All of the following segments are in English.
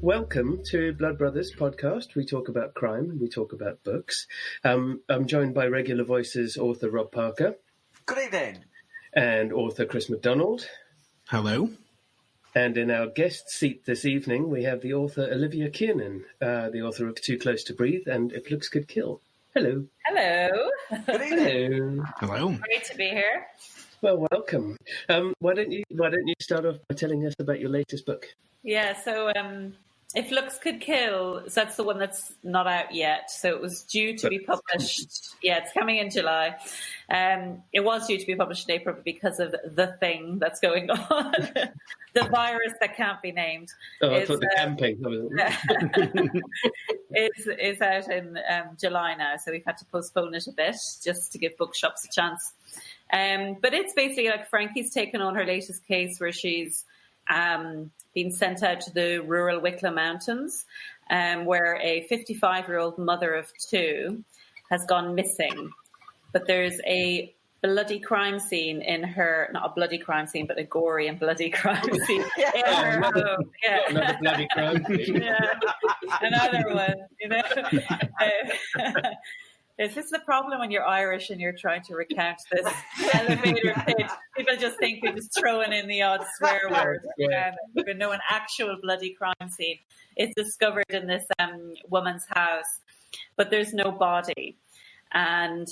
Welcome to Blood Brothers podcast. We talk about crime and we talk about books. I'm joined by regular voices author Rob Parker. Good evening. And author Chris McDonald. Hello. And in our guest seat this evening, we have the author Olivia Kiernan, the author of Too Close to Breathe and If Looks Could Kill. Hello. Hello. Good evening. Hello. Great to be here. Well, welcome. Why don't you start off by telling us about your latest book? Yeah, so If Looks Could Kill, so that's the one that's not out yet. So it was due to be published. Yeah, it's coming in July. It was due to be published in April because of the thing that's going on, the virus that can't be named. Oh, I thought the camping. is out in July now, so we've had to postpone it a bit just to give bookshops a chance. But it's basically like Frankie's taken on her latest case where she's been sent out to the rural Wicklow Mountains, where a 55-year-old mother of two has gone missing. But there's a bloody crime scene in her, not a bloody crime scene, but a gory and bloody crime scene in her home. Yeah. Another bloody crime scene. Yeah. Another one, you know. This is the problem when you're Irish and you're trying to recount this elevator pitch. People just think you're just throwing in the odd swear word. But no, an actual bloody crime scene is discovered in this woman's house, but there's no body. And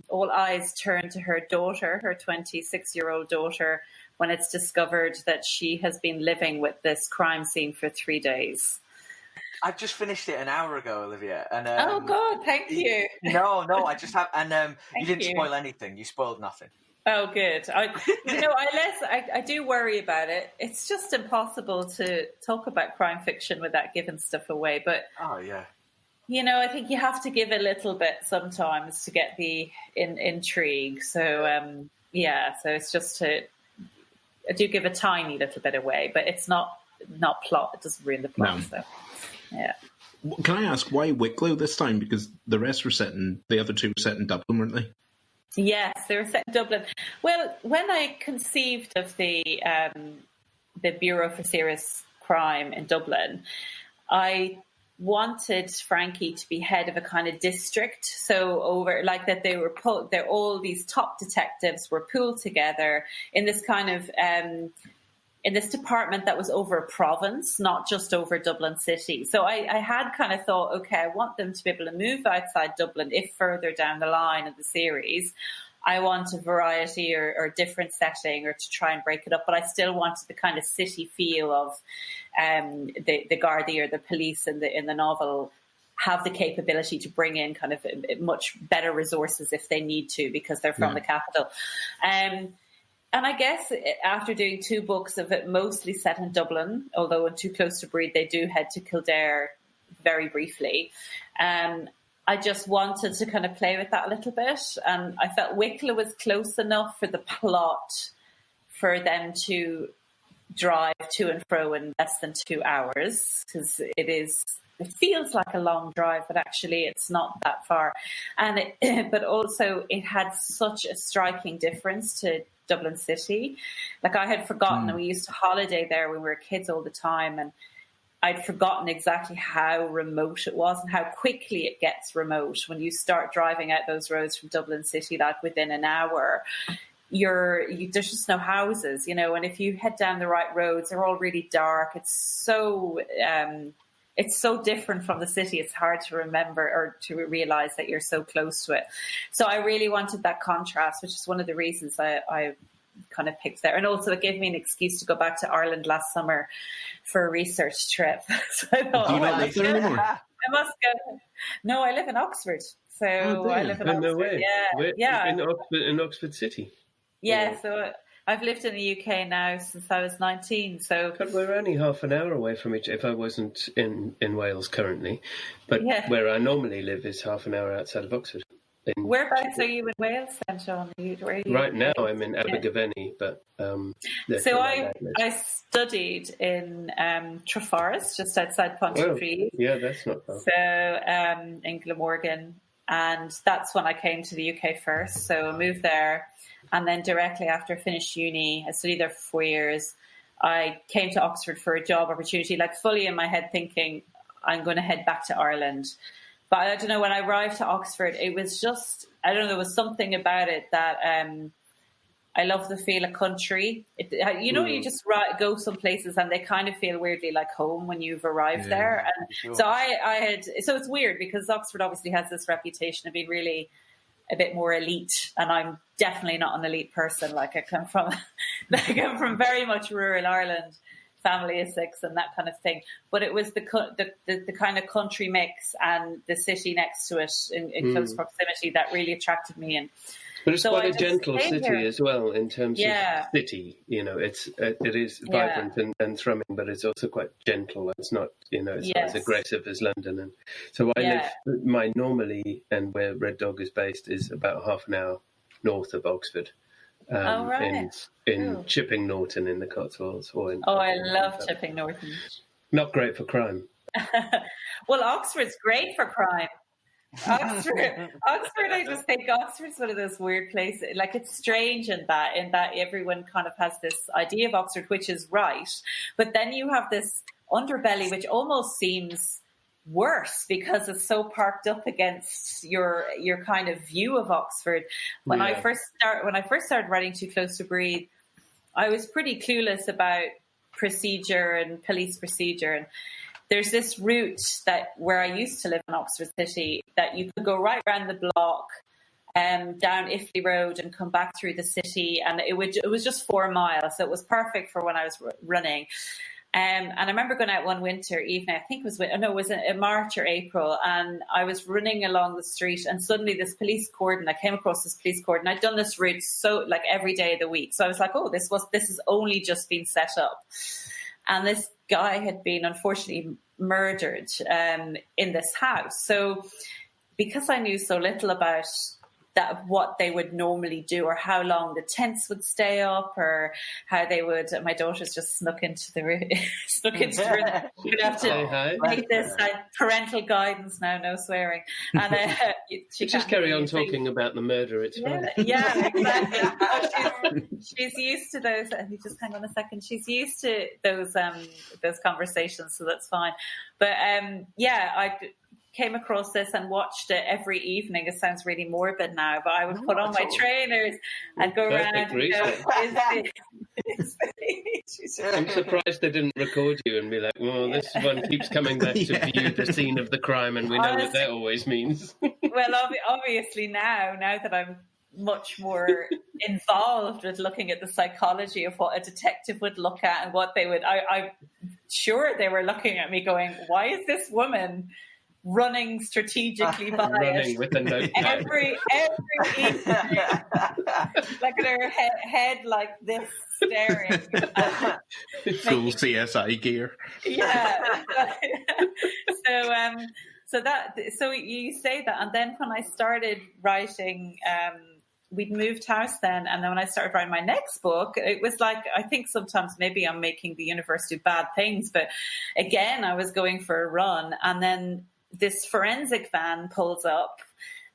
all eyes turn to her daughter, her 26-year-old daughter, when it's discovered that she has been living with this crime scene for 3 days. I've just finished it an hour ago, Olivia. And oh, God, thank you. No, I just have. And you didn't you. spoil anything. You spoiled nothing. Oh, good. I do worry about it. It's just impossible to talk about crime fiction without giving stuff away. But, oh, yeah. You know, I think you have to give a little bit sometimes to get the intrigue. So, so it's just I do give a tiny little bit away, but it's not plot. It doesn't ruin the plot. No. So. Yeah. Can I ask why Wicklow this time? Because the rest were the other two were set in Dublin, weren't they? Yes, they were set in Dublin. Well, when I conceived of the Bureau for Serious Crime in Dublin, I wanted Frankie to be head of a kind of district. So over like that, all these top detectives were pooled together in this kind of in this department that was over a province, not just over Dublin City. So I had kind of thought, okay, I want them to be able to move outside Dublin if further down the line of the series I want a variety or different setting or to try and break it up. But I still wanted the kind of city feel of the Gardaí or the police in the novel have the capability to bring in kind of much better resources if they need to because they're from the capital. And I guess after doing 2 books of it mostly set in Dublin, although in Too Close to Breathe, they do head to Kildare very briefly. I just wanted to kind of play with that a little bit. And I felt Wicklow was close enough for the plot for them to drive to and fro in less than 2 hours because it feels like a long drive, but actually it's not that far. And but also it had such a striking difference to Dublin City. Like I had forgotten, and we used to holiday there when we were kids all the time, and I'd forgotten exactly how remote it was and how quickly it gets remote when you start driving out those roads from Dublin City. Like within an hour, there's just no houses, you know. And if you head down the right roads, they're all really dark. It's so different from the city. It's hard to remember or to realize that you're so close to it. So I really wanted that contrast, which is one of the reasons I kind of picked there. And also it gave me an excuse to go back to Ireland last summer for a research trip. So I thought, do you not live there anymore? I must go. No, I live in Oxford. So I live in Oxford. No way. Yeah. In Oxford City. Yeah, so I've lived in the UK now since I was 19. So we're only half an hour away from each. If I wasn't in Wales currently, but where I normally live is half an hour outside of Oxford. Whereabouts are you in Wales, then, Sean? Right now, I'm in Abergavenny, but so I studied in Treforest, just outside Pontypridd. Yeah, that's not far. So in Glamorgan, and that's when I came to the UK first. So I moved there, and then directly after I finished uni, I studied there for 4 years. I came to Oxford for a job opportunity, like fully in my head thinking I'm going to head back to Ireland. But I don't know, when I arrived to Oxford, it was just, I don't know, there was something about it that I love the feel of country. You just go some places and they kind of feel weirdly like home when you've arrived there. And sure. so so it's weird because Oxford obviously has this reputation of being really a bit more elite, and I'm definitely not an elite person. Like I come from very much rural Ireland, family of six and that kind of thing. But it was the kind of country mix and the city next to it in close proximity that really attracted me. And but it's so quite I a gentle stayed city here. as well in terms of city. It is vibrant and thrumming, but it's also quite gentle. It's not it's not as aggressive as London. And so normally, and where Red Dog is based, is about half an hour north of Oxford. In Chipping Norton in the Cotswolds. I love Chipping Norton. Not great for crime. Well, Oxford's great for crime. Oxford, I just think Oxford's one of those weird places. Like, it's strange in that everyone kind of has this idea of Oxford, which is right. But then you have this underbelly, which almost seems worse because it's so parked up against your kind of view of Oxford. When I first started writing Too Close to Breathe, I was pretty clueless about procedure and police procedure. And there's this route where I used to live in Oxford City that you could go right around the block, down Iffley Road and come back through the city, and it was just 4 miles, so it was perfect for when I was running. And I remember going out one winter evening, I think it was in March or April, and I was running along the street, and suddenly this police cordon, I came across this police cordon. I'd done this route like every day of the week, so I was like, oh, this has only just been set up. And this guy had been unfortunately murdered in this house. So because I knew so little about what they would normally do, or how long the tents would stay up, or how they would, my daughter's just snuck into the room. You're going to have to make this parental guidance now, no swearing. And she just carry on talking about the murder. It's fine. Yeah, exactly. She's used to those. Just hang on a second. She's used to those conversations, so that's fine. But I came across this and watched it every evening. It sounds really morbid now, but I would put on my trainers and go around and go, I'm surprised they didn't record you and be like, well, this one keeps coming back to view the scene of the crime, and we know what that always means. Well, obviously now that I'm much more involved with looking at the psychology of what a detective would look at and what they would, I'm sure they were looking at me going, why is this woman running strategically by running with a notepad every evening, like at her head like this, staring. Full CSI gear. Yeah. So you say that, and then when I started writing, we'd moved house then, and then when I started writing my next book, it was like, I think sometimes maybe I'm making the universe do bad things, but again, I was going for a run, and then this forensic van pulls up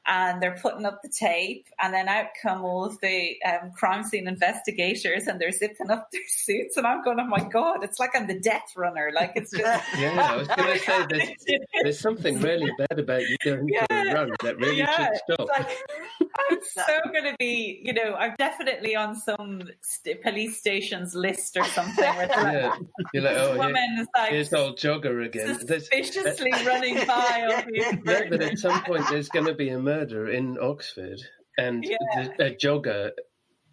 and they're putting up the tape, and then out come all of the crime scene investigators, and they're zipping up their suits, and I'm going, oh my God, it's like I'm the death runner. Like, it's just... Yeah, I was going to say, there's something really bad about you going for a run that really should stop. It's like, I'm so going to be, I'm definitely on some police station's list or something. Where you're like, oh, woman is like, here's old jogger again. Suspiciously running by over here. No, but at some point there's going to be a murder in Oxford, and a jogger,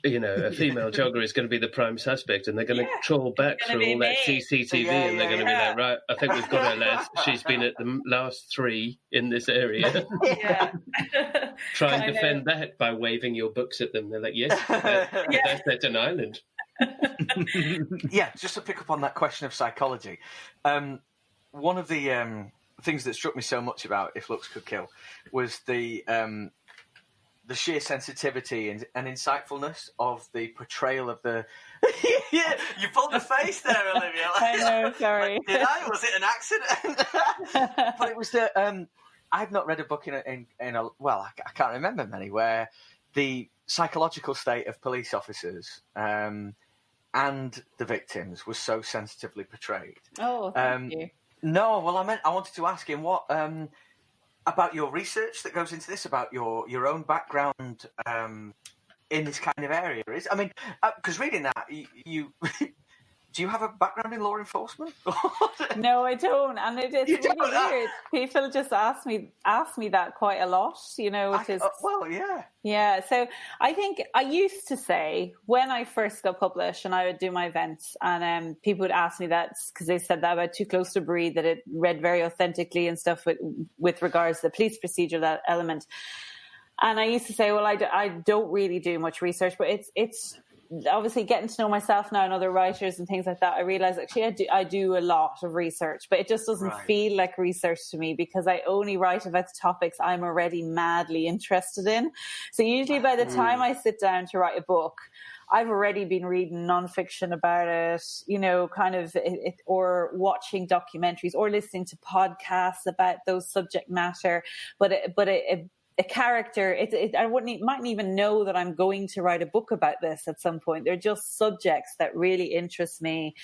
a female jogger is going to be the prime suspect, and they're going to trawl back through all that CCTV, and they're going to be like, right, I think we've got her, lads. She's been at the last 3 in this area. Try and defend that by waving your books at them. They're like, yes, that's an island. Yeah, just to pick up on that question of psychology, one of the things that struck me so much about If Looks Could Kill was the sheer sensitivity and insightfulness of the portrayal of the... Yeah, you pulled the face there, Olivia. I know, sorry. Did I? Was it an accident? But it was the... I've not read a book in a... Well, I can't remember many, where the psychological state of police officers and and the victims was so sensitively portrayed. Oh, thank you. No, well, I wanted to ask him what about your research that goes into this, about your own background in this kind of area. Because reading that, you do you have a background in law enforcement? No, I don't, and it's really weird. People just ask me that quite a lot, well, yeah. Yeah, so I think I used to say when I first got published and I would do my events and people would ask me that because they said that about Too Close to Breathe, that it read very authentically and stuff with regards to the police procedure, that element. And I used to say, well, I don't really do much research, but it's obviously getting to know myself now and other writers and things like that. I realize actually I do a lot of research, but it just doesn't feel like research to me because I only write about the topics I'm already madly interested in. So usually by the time I sit down to write a book, I've already been reading nonfiction about it, or watching documentaries or listening to podcasts about those subject matter. But a character, mightn't even know that I'm going to write a book about this at some point. They're just subjects that really interest me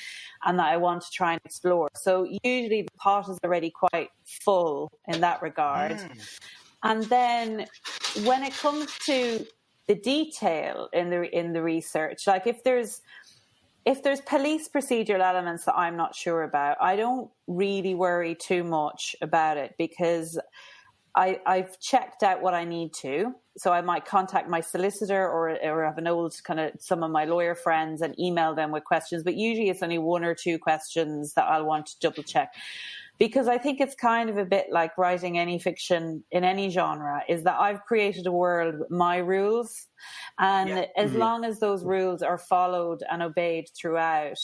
and that I want to try and explore. So usually the pot is already quite full in that regard. And then when it comes to the detail in the research, like if there's police procedural elements that I'm not sure about, I don't really worry too much about it because I've checked out what I need to. So I might contact my solicitor or have an old some of my lawyer friends and email them with questions. But usually it's only one or two questions that I'll want to double check. Because I think it's kind of a bit like writing any fiction in any genre, is that I've created a world with my rules. And as long as those rules are followed and obeyed throughout.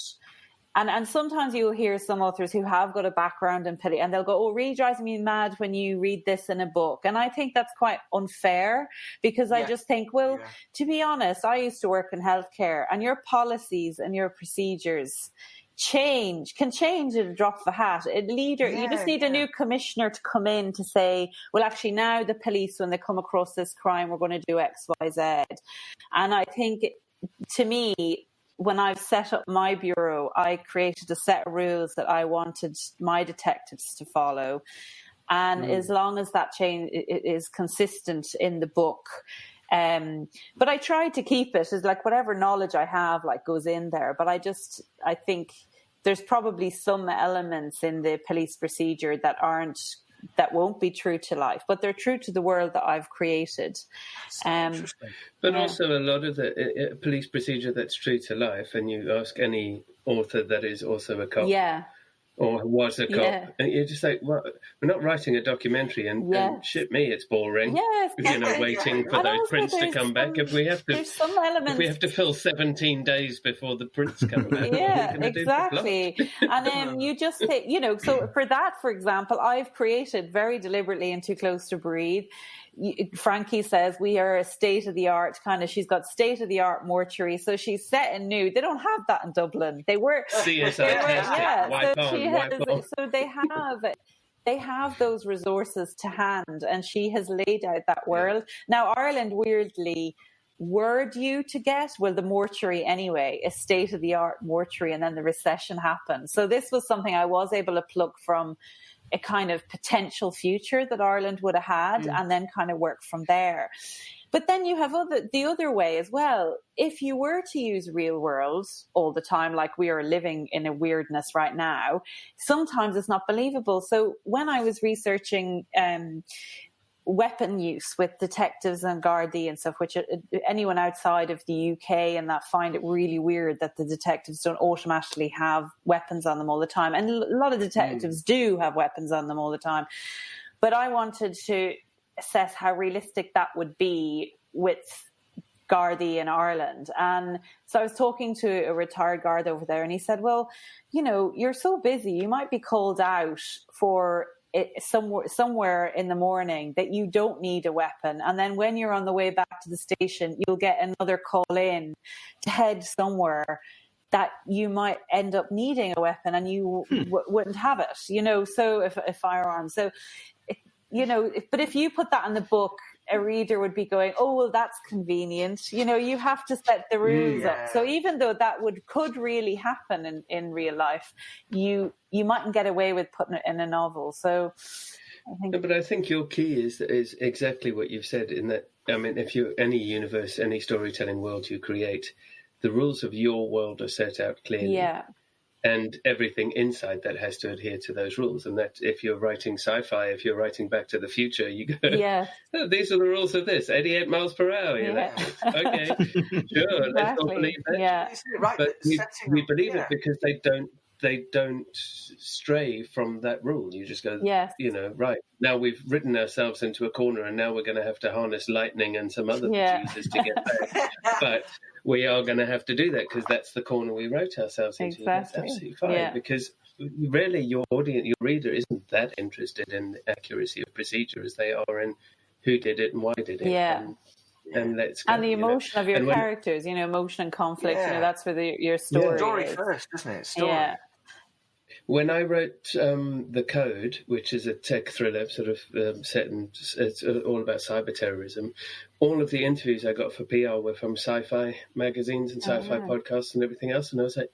And sometimes you'll hear some authors who have got a background in police and they'll go, oh, it really drives me mad when you read this in a book. And I think that's quite unfair because I just think, to be honest, I used to work in healthcare and your policies and your procedures can change at a drop of a hat. You just need a new commissioner to come in to say, well, actually now the police, when they come across this crime, we're going to do X, Y, Z. And I think, to me, when I've set up my bureau, I created a set of rules that I wanted my detectives to follow. And as long as that change is consistent in the book, but I tried to keep it as like whatever knowledge I have goes in there. But I think there's probably some elements in the police procedure that won't be true to life, but they're true to the world that I've created. But also a lot of the police procedure that's true to life, and you ask any author that is also a cop or was a cop, and you're just like, well, we're not writing a documentary, and shit me, it's boring. Waiting for those prints to come back. If we have to fill 17 days before the prints come back, exactly. And then you just say, so for that, for example, I've created very deliberately in Too Close to Breathe. Frankie says we are a state-of-the-art she's got state-of-the-art mortuary, so she's set in nude. They don't have that in Dublin. They were so they have those resources to hand, and she has laid out that world. Now Ireland weirdly were due to get, the mortuary anyway, a state-of-the-art mortuary, and then the recession happened. So this was something I was able to pluck from a kind of potential future that Ireland would have had and then kind of work from there. But then you have the other way as well. If you were to use real world all the time, like we are living in a weirdness right now, sometimes it's not believable. So when I was researching weapon use with detectives and Gardaí and stuff, which anyone outside of the UK and that find it really weird that the detectives don't automatically have weapons on them all the time. And a lot of detectives do have weapons on them all the time. But I wanted to assess how realistic that would be with Gardaí in Ireland. And so I was talking to a retired guard over there, and he said, well, you're so busy, you might be called out for somewhere in the morning that you don't need a weapon, and then when you're on the way back to the station you'll get another call in to head somewhere that you might end up needing a weapon and you wouldn't have it, so if a firearm. So but if you put that in the book, a reader would be going, oh, well, that's convenient. You have to set the rules up. So even though that could really happen in real life, you mightn't get away with putting it in a novel. So I think... No, but I think your key is exactly what you've said, in that, I mean, if you any universe, any storytelling world you create, the rules of your world are set out clearly. Yeah. And everything inside that has to adhere to those rules. And that if you're writing sci-fi, if you're writing Back to the Future, you go, oh, these are the rules of this, 88 miles per hour. You're like, okay, sure, let's all believe that. Yeah. Right, but we believe it because they don't stray from that rule. You just go, right, now we've written ourselves into a corner and now we're going to have to harness lightning and some other producers to get back. But we are going to have to do that because that's the corner we wrote ourselves into. That's absolutely fine because really your audience, your reader isn't that interested in the accuracy of procedure as they are in who did it and why did it. Yeah. And let's go, and the emotion of your characters, emotion and conflict, that's where your story story is. First, isn't it? Story. Yeah. When I wrote The Code, which is a tech thriller sort of set in, it's all about cyber terrorism, all of the interviews I got for PR were from sci-fi magazines and sci-fi podcasts and everything else. And I was like,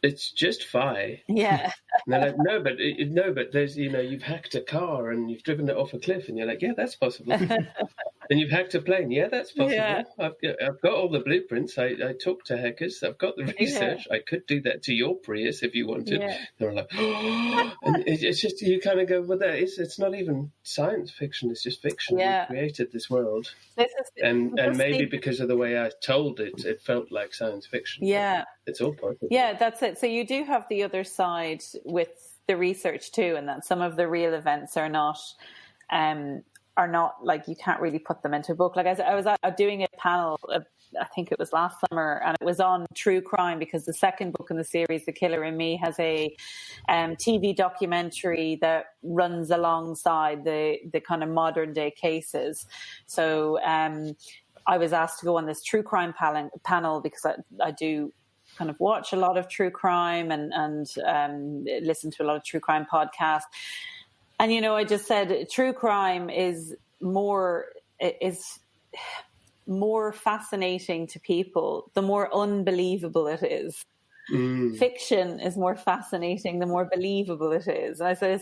it's just fi. Yeah. And they're like, no, but there's, you've hacked a car and you've driven it off a cliff. And you're like, yeah, that's possible. And you've hacked a plane. Yeah, that's possible. Yeah. I've got all the blueprints. I talked to hackers. I've got the research. I could do that to your Prius if you wanted. Yeah. They're like, oh. And it's just, you kind of go, well, it's not even science fiction. It's just fiction. Yeah. We created this world. And maybe because of the way I told it, it felt like science fiction. Yeah. It's all possible. Yeah, that's it. So you do have the other side with the research too, and that some of the real events are not like, you can't really put them into a book. Like I was doing a panel, I think it was last summer, and it was on true crime because the second book in the series, The Killer in Me, has a TV documentary that runs alongside the kind of modern day cases. So I was asked to go on this true crime panel because I do kind of watch a lot of true crime and listen to a lot of true crime podcasts. And, I just said true crime is more fascinating to people the more unbelievable it is. Fiction is more fascinating the more believable it is. And I said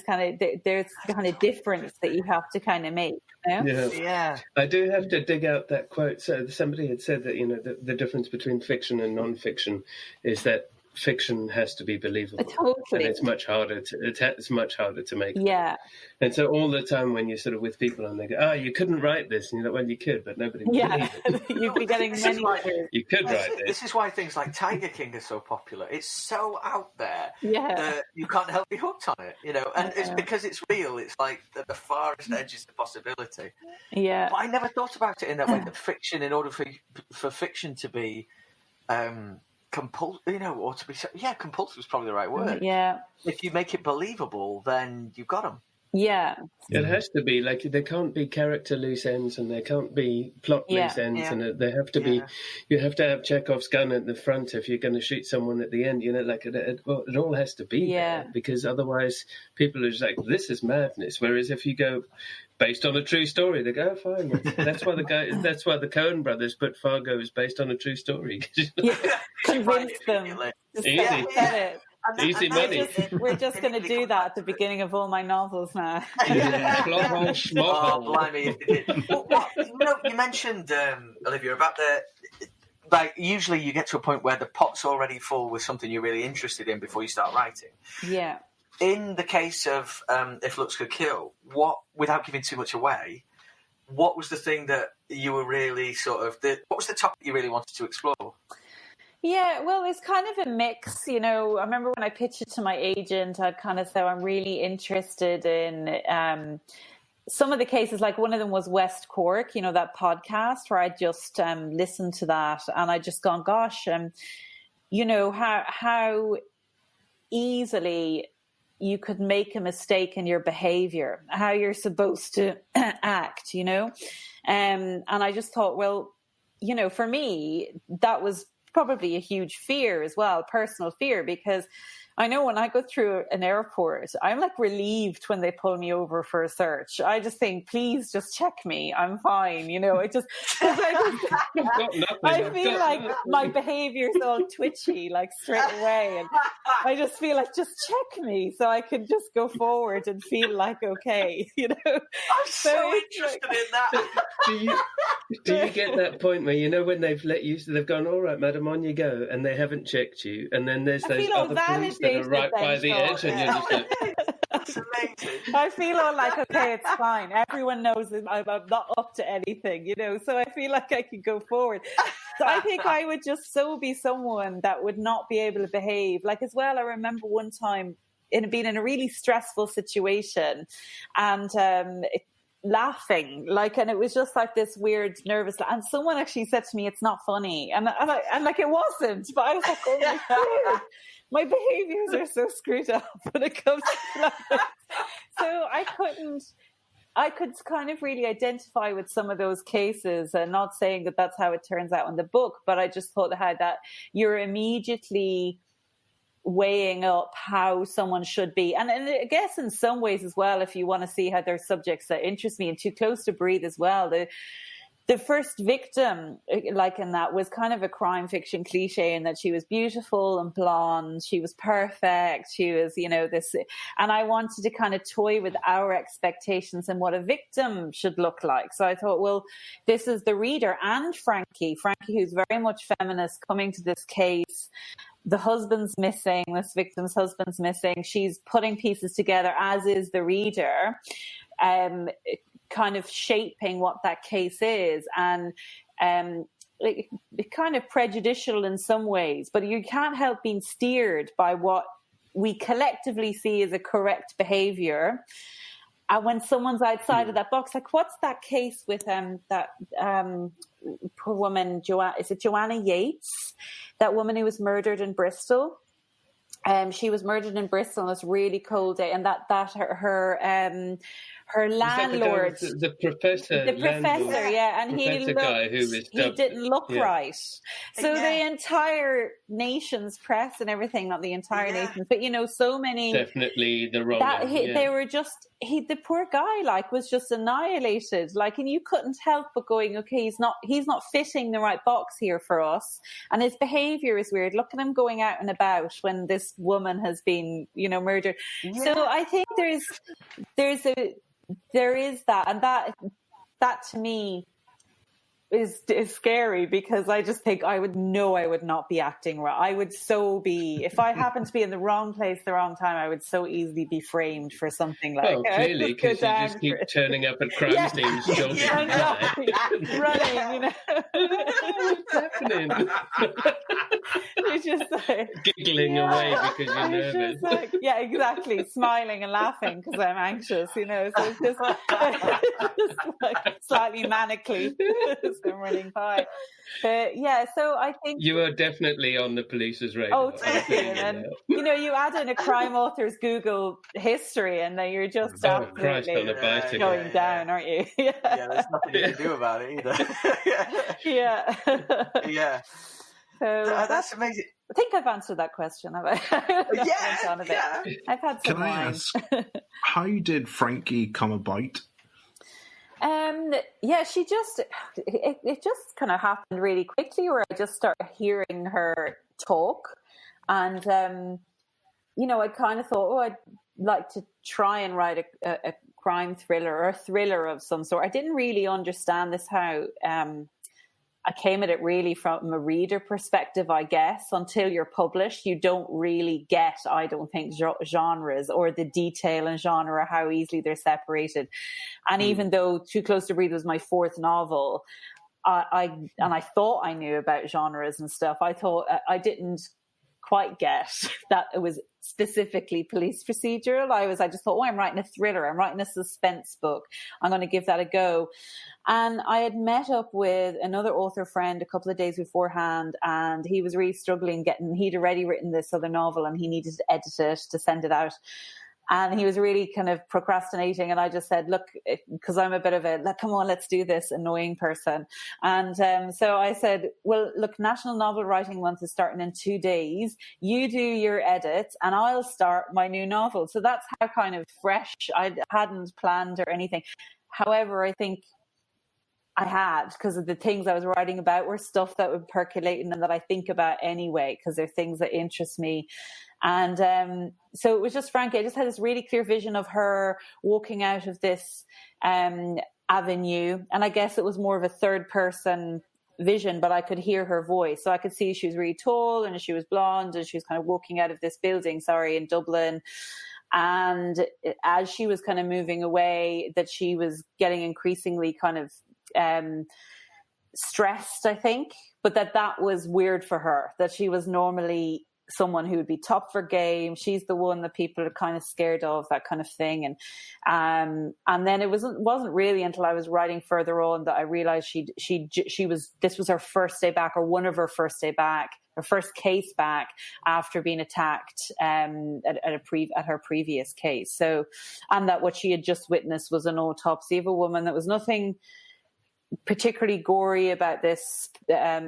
there's kind of difference that you have to kind of make. Yeah. I do have to dig out that quote. So somebody had said that the difference between fiction and non-fiction is that fiction has to be believable. Totally. And it's much harder to make. Yeah. And so all the time when you're sort of with people and they go, oh, you couldn't write this. And you're like, well, you could, but nobody would believe it. You'd be getting many. You could write this. This is why things like Tiger King are so popular. It's so out there that you can't help be hooked on it, And it's because it's real. It's like the farthest edges of possibility. Yeah. But I never thought about it in that way, that fiction, in order for fiction to be... compulsive is probably the right word. Yeah. If you make it believable, then you've got them. Yeah. It has to be like, there can't be character loose ends and there can't be plot loose ends, and there have to be. You have to have Chekhov's gun at the front if you're going to shoot someone at the end. It all has to be there, because otherwise people are just like, this is madness. Whereas if you go based on a true story, they go, oh, fine. That's why the Coen brothers put Fargo is based on a true story. Convince them. Easy. Easy money. We're just going to do that at the beginning of all my novels now. Blimey. You mentioned, Olivia, about usually you get to a point where the pot's already full with something you're really interested in before you start writing. Yeah. In the case of If Looks Could Kill, without giving too much away, what was the thing that you were really what was the topic you really wanted to explore? Yeah, well, it's kind of a mix, I remember when I pitched it to my agent, I'd kind of say I'm really interested in some of the cases, like one of them was West Cork, that podcast where I just listened to that and I just gone, gosh, how easily you could make a mistake in your behavior, how you're supposed to act, and I just thought, well, for me, that was probably a huge fear as well, personal fear, because I know when I go through an airport, I'm like relieved when they pull me over for a search. I just think, please just check me. I'm fine. I feel like my behaviour's all twitchy, like straight away. And I just feel like, just check me so I can just go forward and feel like, okay, I'm so interested in that. Do you get that point where, when they've let you, they've gone, all right, madam, on you go, and they haven't checked you, and then there's those other police that are right by the edge, and you're just like... That's amazing. I feel all like, okay, it's fine. Everyone knows that I'm not up to anything, so I feel like I can go forward. So I think I would just be someone that would not be able to behave. Like, as well, I remember one time being in a really stressful situation, and laughing, and it was just like this weird nervous and someone actually said to me, it's not funny, and it wasn't, but I was like, oh my God, my behaviors are so screwed up when it comes to that. So I could kind of really identify with some of those cases, and not saying that that's how it turns out in the book, but I just thought how that you're immediately weighing up how someone should be. And I guess in some ways as well, if you want to see how there's subjects that interest me, and Too Close to Breathe as well, the first victim, like in that, was kind of a crime fiction cliche in that she was beautiful and blonde, she was perfect, she was, this, and I wanted to kind of toy with our expectations and what a victim should look like. So I thought, well, this is the reader and Frankie, who's very much feminist, coming to this case. The husband's missing, this victim's husband's missing. She's putting pieces together, as is the reader, kind of shaping what that case is. And kind of prejudicial in some ways, but you can't help being steered by what we collectively see as a correct behavior. And when someone's outside of that box, like, what's that case with that poor woman, is it Joanna Yates? That woman who was murdered in Bristol. She was murdered in Bristol on this really cold day, and her landlord, the professor, yeah, and he didn't look right. So the entire nation's press and everything, not the entire nation, but so many, definitely the wrong. They were just the poor guy was just annihilated, and you couldn't help but going, okay, he's not fitting the right box here for us, and his behaviour is weird. Look at him going out and about when this woman has been murdered. Yeah. So I think there is that, and that to me is scary, because I just think I would not be acting right. I would if I happened to be in the wrong place, the wrong time, I would so easily be framed for something like. Oh, clearly, because you just keep turning up at crime scenes, running, What's happening? You're just giggling away because you're nervous. Yeah, exactly, smiling and laughing because I'm anxious, So it's just slightly manically. I'm running by. But so I think you are definitely on the police's radar. Oh, totally. And you add in a crime author's Google history, and then you're just Christ on a bicycle going down, aren't you? Yeah, there's nothing you can do about it either. Yeah. So that's amazing. I think I've answered that question, have I? Yeah. I've had some. Can I ask, how did Frankie come about? She just it just kind of happened really quickly, where I just started hearing her talk, and I kind of thought, I'd like to try and write a crime thriller or a thriller of some sort. I didn't really understand this, how I came at it really from a reader perspective, I guess. Until you're published, you don't really get, I don't think, genres or the detail and genre, how easily they're separated. And even though Too Close to Breathe was my fourth novel, I thought I knew about genres and stuff. I thought I didn't quite get that it was specifically police procedural. I just thought, I'm writing a thriller, I'm writing a suspense book, I'm going to give that a go. And I had met up with another author friend a couple of days beforehand, and he was really struggling he'd already written this other novel and he needed to edit it to send it out. And he was really kind of procrastinating. And I just said, look, because I'm a bit of a, come on, let's do this annoying person. And so I said, well, look, National Novel Writing Month is starting in 2 days. You do your edits and I'll start my new novel. So that's how kind of fresh. I hadn't planned or anything. However, I think I had, because of the things I was writing about were stuff that would percolate and that I think about anyway, because they're things that interest me. And so it was just Frankie. I just had this really clear vision of her walking out of this avenue. And I guess it was more of a third person vision, but I could hear her voice. So I could see she was really tall and she was blonde and she was kind of walking out of this building, in Dublin. And as she was kind of moving away, that she was getting increasingly kind of stressed, I think, but that was weird for her, that she was normally someone who would be top for game. She's the one that people are kind of scared of, that kind of thing. And then it wasn't really until I was writing further on that I realized this was her first day back, or one of her first day back, her first case back after being attacked at her previous case. So, and that what she had just witnessed was an autopsy of a woman. That was nothing particularly gory about this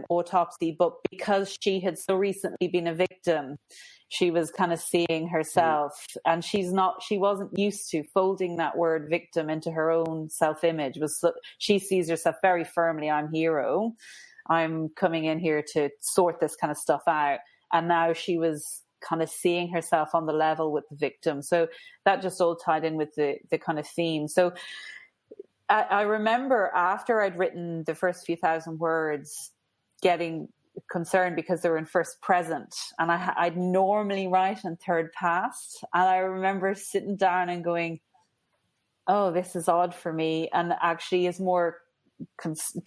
autopsy, but because she had so recently been a victim, she was kind of seeing herself, and she wasn't used to folding that word victim into her own self-image. She sees herself very firmly, I'm hero, I'm coming in here to sort this kind of stuff out. And now she was kind of seeing herself on the level with the victim. So that just all tied in with the kind of theme. So I remember after I'd written the first few thousand words getting concerned because they were in first present, and I'd normally write in third past. And I remember sitting down and going, oh, this is odd for me. And actually is more,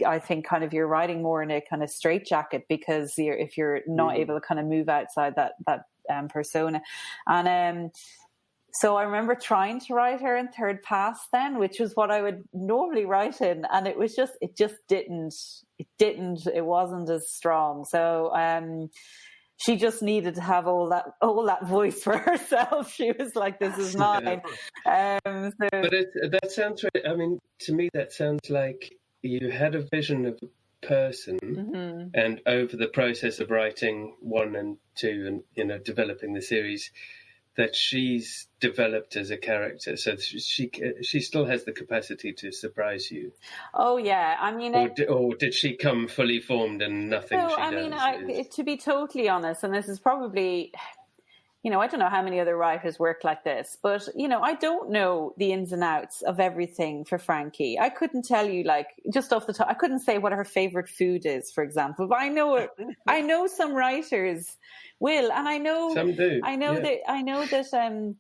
I think, kind of you're writing more in a kind of straitjacket, because if you're not able to kind of move outside that persona. And so I remember trying to write her in third past then, which was what I would normally write in. And it wasn't as strong. So she just needed to have all that voice for herself. She was like, this is mine. But that sounds right. I mean, to me, that sounds like you had a vision of a person, and over the process of writing 1 and 2 and, developing the series, that she's developed as a character, so she still has the capacity to surprise you. Oh yeah, I mean, or did she come fully formed and nothing? No, I mean, to be totally honest, and this is probably, I don't know how many other writers work like this, but I don't know the ins and outs of everything for Frankie. I couldn't tell you, like, just off the top, I couldn't say what her favorite food is, for example. But I know some writers will, and I know some do. I know that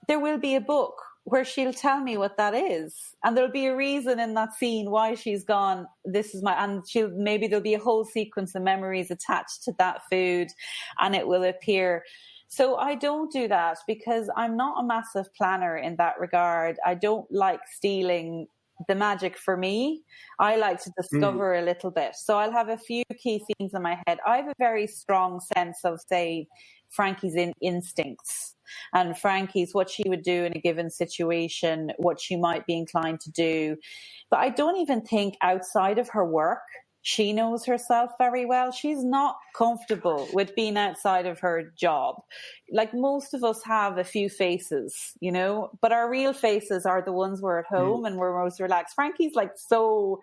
there will be a book where she'll tell me what that is, and there'll be a reason in that scene why she's gone, this is and maybe there'll be a whole sequence of memories attached to that food, and it will appear. So I don't do that because I'm not a massive planner in that regard. I don't like stealing the magic for me. I like to discover a little bit. So I'll have a few key themes in my head. I have a very strong sense of, say, Frankie's instincts, and Frankie's what she would do in a given situation, what she might be inclined to do. But I don't even think outside of her work she knows herself very well. She's not comfortable with being outside of her job. Like most of us have a few faces, but our real faces are the ones we're at home and we're most relaxed. Frankie's like so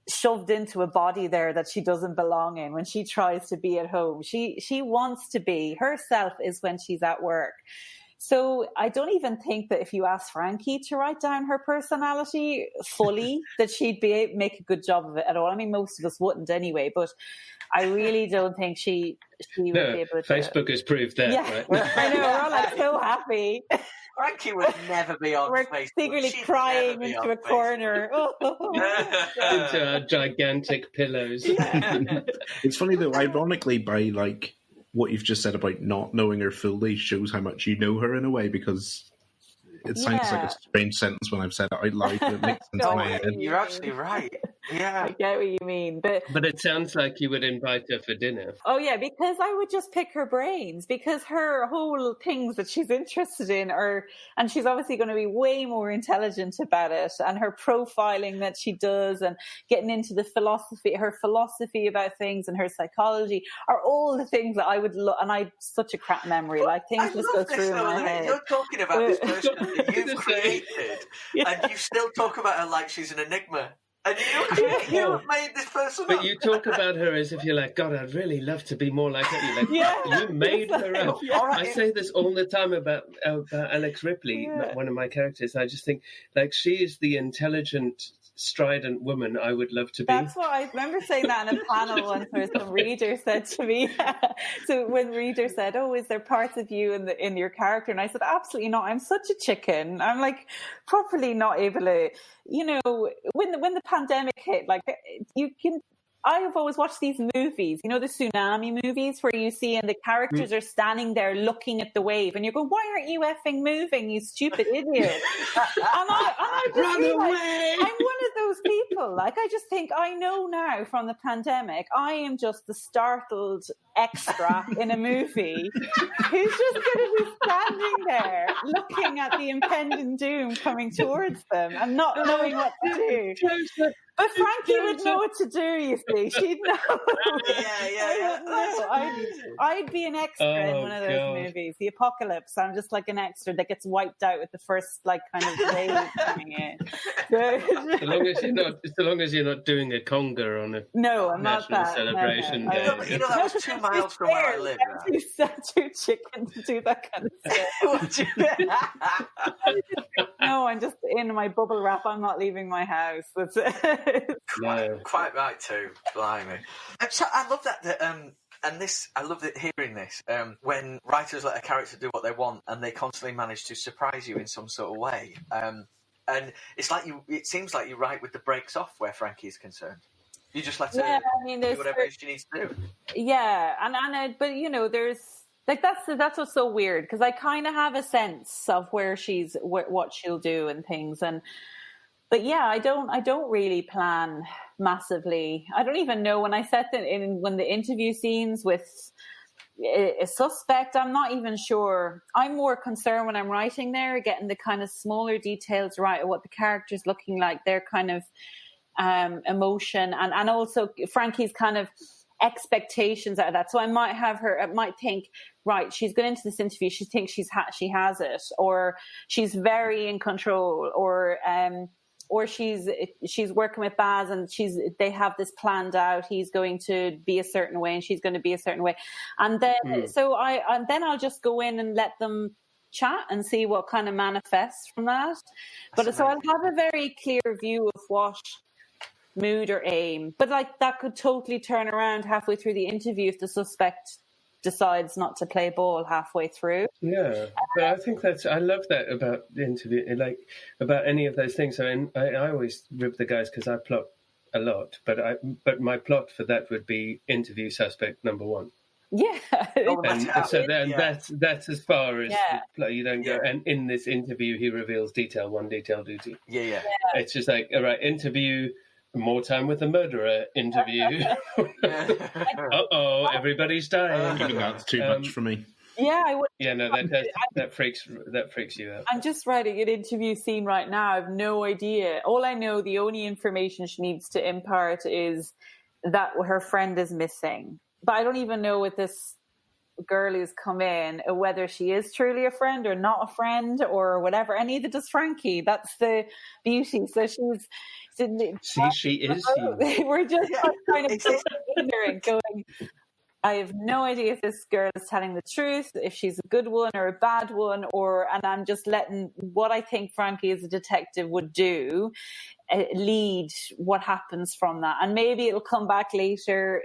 shoved into a body there that she doesn't belong in when she tries to be at home. She wants to be herself is when she's at work. So I don't even think that if you ask Frankie to write down her personality fully, that she'd make a good job of it at all. I mean, most of us wouldn't anyway, but I really don't think she would be able to. Facebook has proved that, right? I know, we're all like so happy. Frankie would never be on Facebook. We're secretly crying into a corner. Into our gigantic pillows. Yeah. It's funny though, ironically, by like what you've just said about not knowing her fully shows how much you know her in a way, because It sounds like a strange sentence when I've said it out loud, but it makes sense in my head. You're actually right. Yeah. I get what you mean. But it sounds like you would invite her for dinner. Oh, yeah, because I would just pick her brains, because her whole things that she's interested in and she's obviously going to be way more intelligent about it, and her profiling that she does and getting into her philosophy about things and her psychology are all the things that I would love. And I such a crap memory, like things just go through my head. You're talking about this person that you've created, and you still talk about her like she's an enigma. And you made this person But up. you talk about her as if you're like, God, I'd really love to be more like her. You're like, you made her up. I say this all the time about Alex Ripley, one of my characters. I just think, like, she is the intelligent, strident woman I would love to be. That's what I remember saying that in a panel once, where some reader said to me, so when the reader said, oh, is there parts of you in your character? And I said, absolutely not. I'm such a chicken. I'm like properly not able to, when the pandemic hit, like I have always watched these movies, the tsunami movies where you see and the characters are standing there looking at the wave and you're going, why aren't you effing moving, you stupid idiot? and I just Run away! I'm one of those people. Like, I just think I know now from the pandemic, I am just the startled extra in a movie who's just going to be standing there looking at the impending doom coming towards them and not knowing what to do. But Frankie would know what to do, you see. She'd know. I'd be an extra in one of those movies. The apocalypse. I'm just like an extra that gets wiped out with the first, like, kind of wave coming in. So long as you're not doing a conga on a national celebration day. That was 2 miles from where I live. I'm too chicken to do that kind of stuff. No, I'm just in my bubble wrap. I'm not leaving my house. That's it. Quite right too. Blimey. So I love that. And this, I love hearing this. When writers let a character do what they want, and they constantly manage to surprise you in some sort of way. And it's like it seems like you write with the brakes off where Frankie is concerned. You just let her do whatever she needs to do. Yeah, but there's. Like that's what's so weird, because I kind of have a sense of where what she'll do and things, but yeah, I don't really plan massively. I don't even know when I set when the interview scenes with a suspect, I'm not even sure. I'm more concerned when I'm writing there, getting the kind of smaller details right of what the character's looking like, their kind of emotion, and also Frankie's kind of expectations out of that. So I might think, right, she's going into this interview, she thinks she has it, or she's very in control, or she's working with Baz and they have this planned out. He's going to be a certain way and she's going to be a certain way, and then then I'll just go in and let them chat and see what kind of manifests from that. So I'll have a very clear view of what mood or aim, but like that could totally turn around halfway through the interview if the suspect decides not to play ball halfway through. Yeah, but I think I love that about the interview, like about any of those things. I always rib the guys because I plot a lot, but my plot for that would be interview suspect number one. Yeah, that's as far as you don't go. And in this interview, he reveals detail 1, detail 2. Yeah. It's just like, all right, interview. More time with the murderer interview. Everybody's dying. Even that's too much for me. Yeah, I would. Yeah, no, that freaks you out. I'm just writing an interview scene right now. I have no idea. All I know, the only information she needs to impart is that her friend is missing. But I don't even know with this girl who's come in whether she is truly a friend or not a friend or whatever. And neither does Frankie. That's the beauty. So she's. She is. We're just kind of ignorant, going, I have no idea if this girl is telling the truth, if she's a good one or a bad one, and I'm just letting what I think Frankie as a detective would do lead what happens from that. And maybe it'll come back later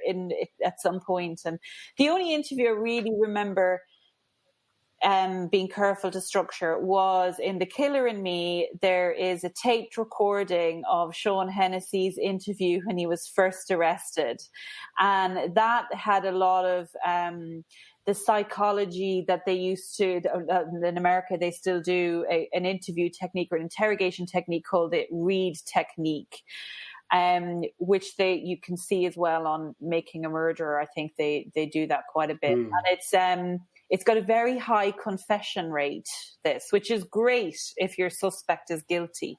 at some point. And the only interview I really remember being careful to structure was in The Killer in Me. There is a taped recording of Sean Hennessy's interview when he was first arrested, and that had a lot of the psychology that they used to, in America, they still do an interview technique or an interrogation technique called the Reed technique, which you can see as well on Making a Murderer. I think they do that quite a bit. And it's got a very high confession rate, which is great if your suspect is guilty,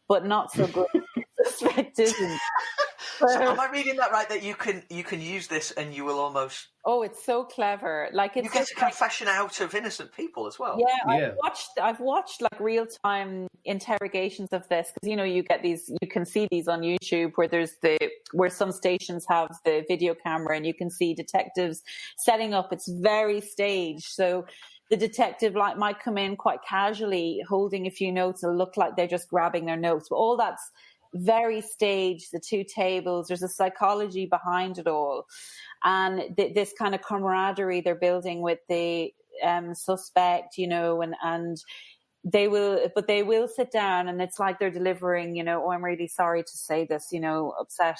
but not so good if your suspect isn't. So am I reading that right, that you can use this and you will almost... Oh, it's so clever. Like, it's you get a confession out of innocent people as well. Yeah, I've watched like real-time interrogations of this, because you can see these on YouTube where some stations have the video camera and you can see detectives setting up. It's very staged. So the detective might come in quite casually holding a few notes and look like they're just grabbing their notes. But all that's very staged, the two tables, there's a psychology behind it all. And this kind of camaraderie they're building with the suspect, and they will sit down, and it's like they're delivering, oh, I'm really sorry to say this, upset,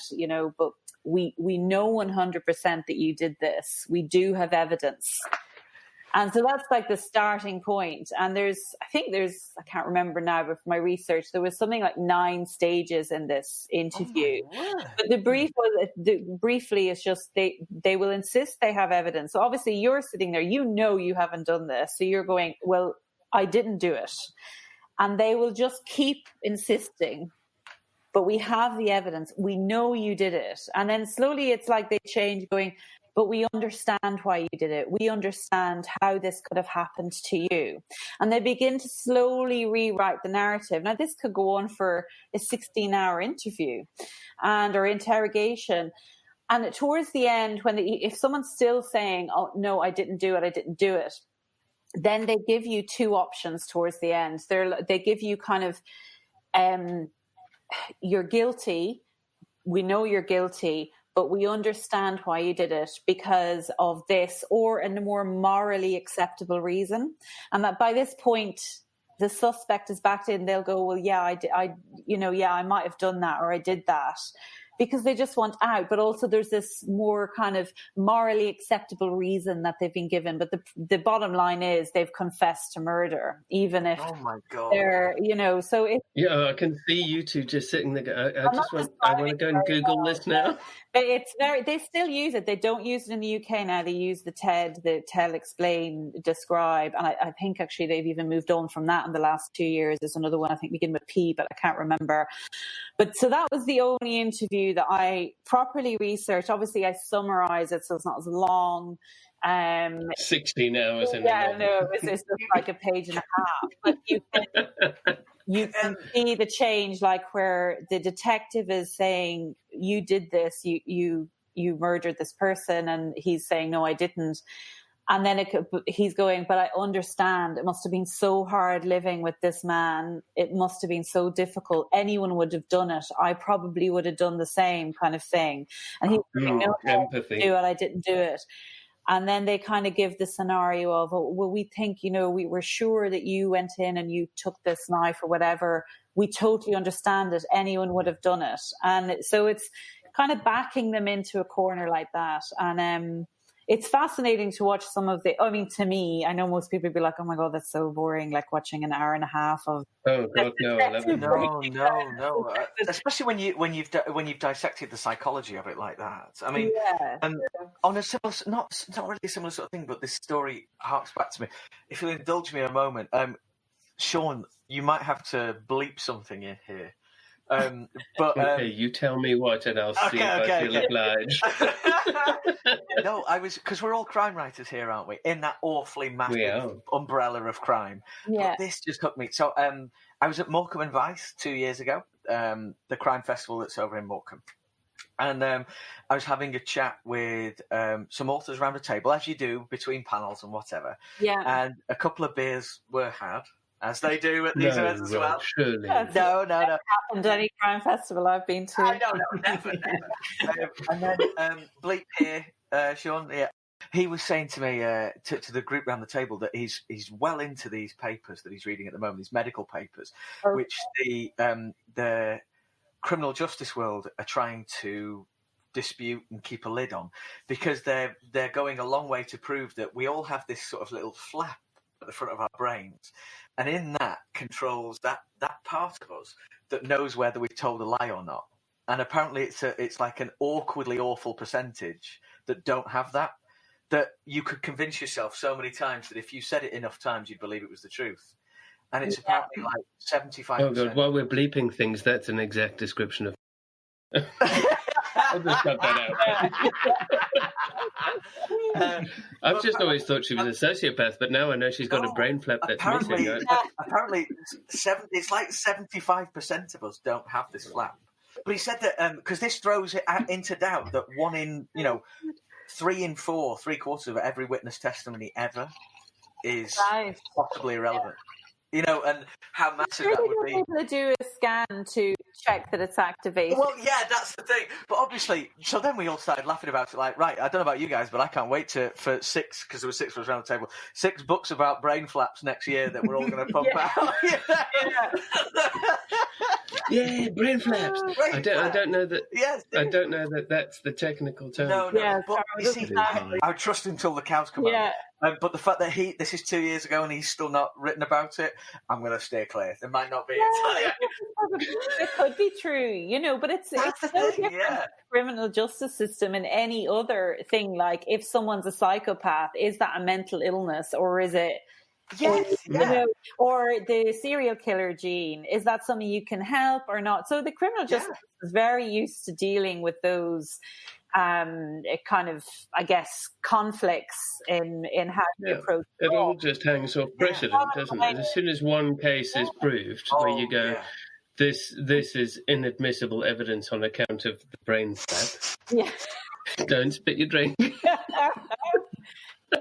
but we know 100% that you did this. We do have evidence. And so that's like the starting point. And I I can't remember now, but from my research, there was something like 9 stages in this interview. But the briefly is just they will insist they have evidence. So obviously you're sitting there, you haven't done this. So you're going, well, I didn't do it. And they will just keep insisting, but we have the evidence. We know you did it. And then slowly it's like they change, going, but we understand why you did it. We understand how this could have happened to you. And they begin to slowly rewrite the narrative. Now, this could go on for a 16-hour interview or interrogation. And towards the end, if someone's still saying, oh, no, I didn't do it, then they give you 2 options towards the end. They give you kind of, you're guilty. We know you're guilty, but we understand why you did it because of this, or a more morally acceptable reason. And that by this point, the suspect is backed in. They'll go, well, yeah, I might have done that, or I did that, because they just want out. But also there's this more kind of morally acceptable reason that they've been given. But the bottom line is they've confessed to murder, even if they're, so it... Yeah, I can see you two just sitting there. I want to go and Google this now. They still use it. They don't use it in the UK now. They use the tell, explain, describe. And I think actually they've even moved on from that in the last 2 years. There's another one, I think, beginning with P, but I can't remember. But so that was the only interview that I properly researched. Obviously, I summarise it so it's not as long. 16 hours. It's just like a page and a half. But you can see the change, like where the detective is saying, you did this, you murdered this person, and he's saying, no, I didn't. And then he's going, but I understand. It must have been so hard living with this man. It must have been so difficult. Anyone would have done it. I probably would have done the same kind of thing. And he's saying, no, empathy. I didn't do it. And then they kind of give the scenario of, we think, we were sure that you went in and you took this knife or whatever. We totally understand it. Anyone would have done it. And so it's kind of backing them into a corner like that. And it's fascinating to watch some of to me, I know most people would be like, oh my God, that's so boring, like watching an hour and a half of... Oh God, no, I love it. No. Especially when you've dissected the psychology of it like that. I mean, on a similar, not really a similar sort of thing, but this story harks back to me. If you'll indulge me a moment, Sean, you might have to bleep something in here. Okay, you tell me what, and I'll see if I feel obliged. No, because we're all crime writers here, aren't we? In that awfully massive umbrella of crime. Yeah. But this just hooked me. So I was at Morecambe and Vice 2 years ago, the crime festival that's over in Morecambe. And I was having a chat with some authors around the table, as you do, between panels and whatever. Yeah. And a couple of beers were had, as they do at these events as well. Surely. No. Happened at any crime festival I've been to. No, never. And then bleep here, Sean. Yeah, he was saying to me, to the group around the table, that he's well into these papers that he's reading at the moment, these medical papers, which the criminal justice world are trying to dispute and keep a lid on, because they're going a long way to prove that we all have this sort of little flap at the front of our brains, and in that controls that part of us that knows whether we've told a lie or not. And apparently it's like an awkwardly awful percentage that don't have that you could convince yourself so many times that if you said it enough times, you'd believe it was the truth. And it's apparently like 75%. Oh, God, while we're bleeping things, that's an exact description of... I'll just cut that out. I've just always thought she was a sociopath, but now I know she's got a brain flap that's missing. Apparently, it's like 75% of us don't have this flap. But he said that because this throws it into doubt that 1 in, 3 in 4, 3/4 of every witness testimony ever is possibly irrelevant. And how massive that would be. People do a scan to check that it's activated. Well, yeah, that's the thing. But obviously, so then we all started laughing about it. Like, right, I don't know about you guys, but I can't wait for 6, because there were 6 of us around the table, 6 books about brain flaps next year that we're all going to pump out. Yeah, brain flaps. I don't know that. Yes, I don't know that that's the technical term. No. Yeah, but you see, I would trust him till the cows come out. But the fact that this is 2 years ago and he's still not written about it, I'm going to steer clear. It might not be. It could be true, but it's so different in the criminal justice system and any other thing. Like, if someone's a psychopath, is that a mental illness, or is it? Yes, or the serial killer gene, is that something you can help or not? So the criminal justice is very used to dealing with those kind of, I guess, conflicts in how you approach it. All just hangs off precedent, doesn't it? As soon as one case is proved, where you go, this is inadmissible evidence on account of the brain flap. Yes. Don't spit your drink.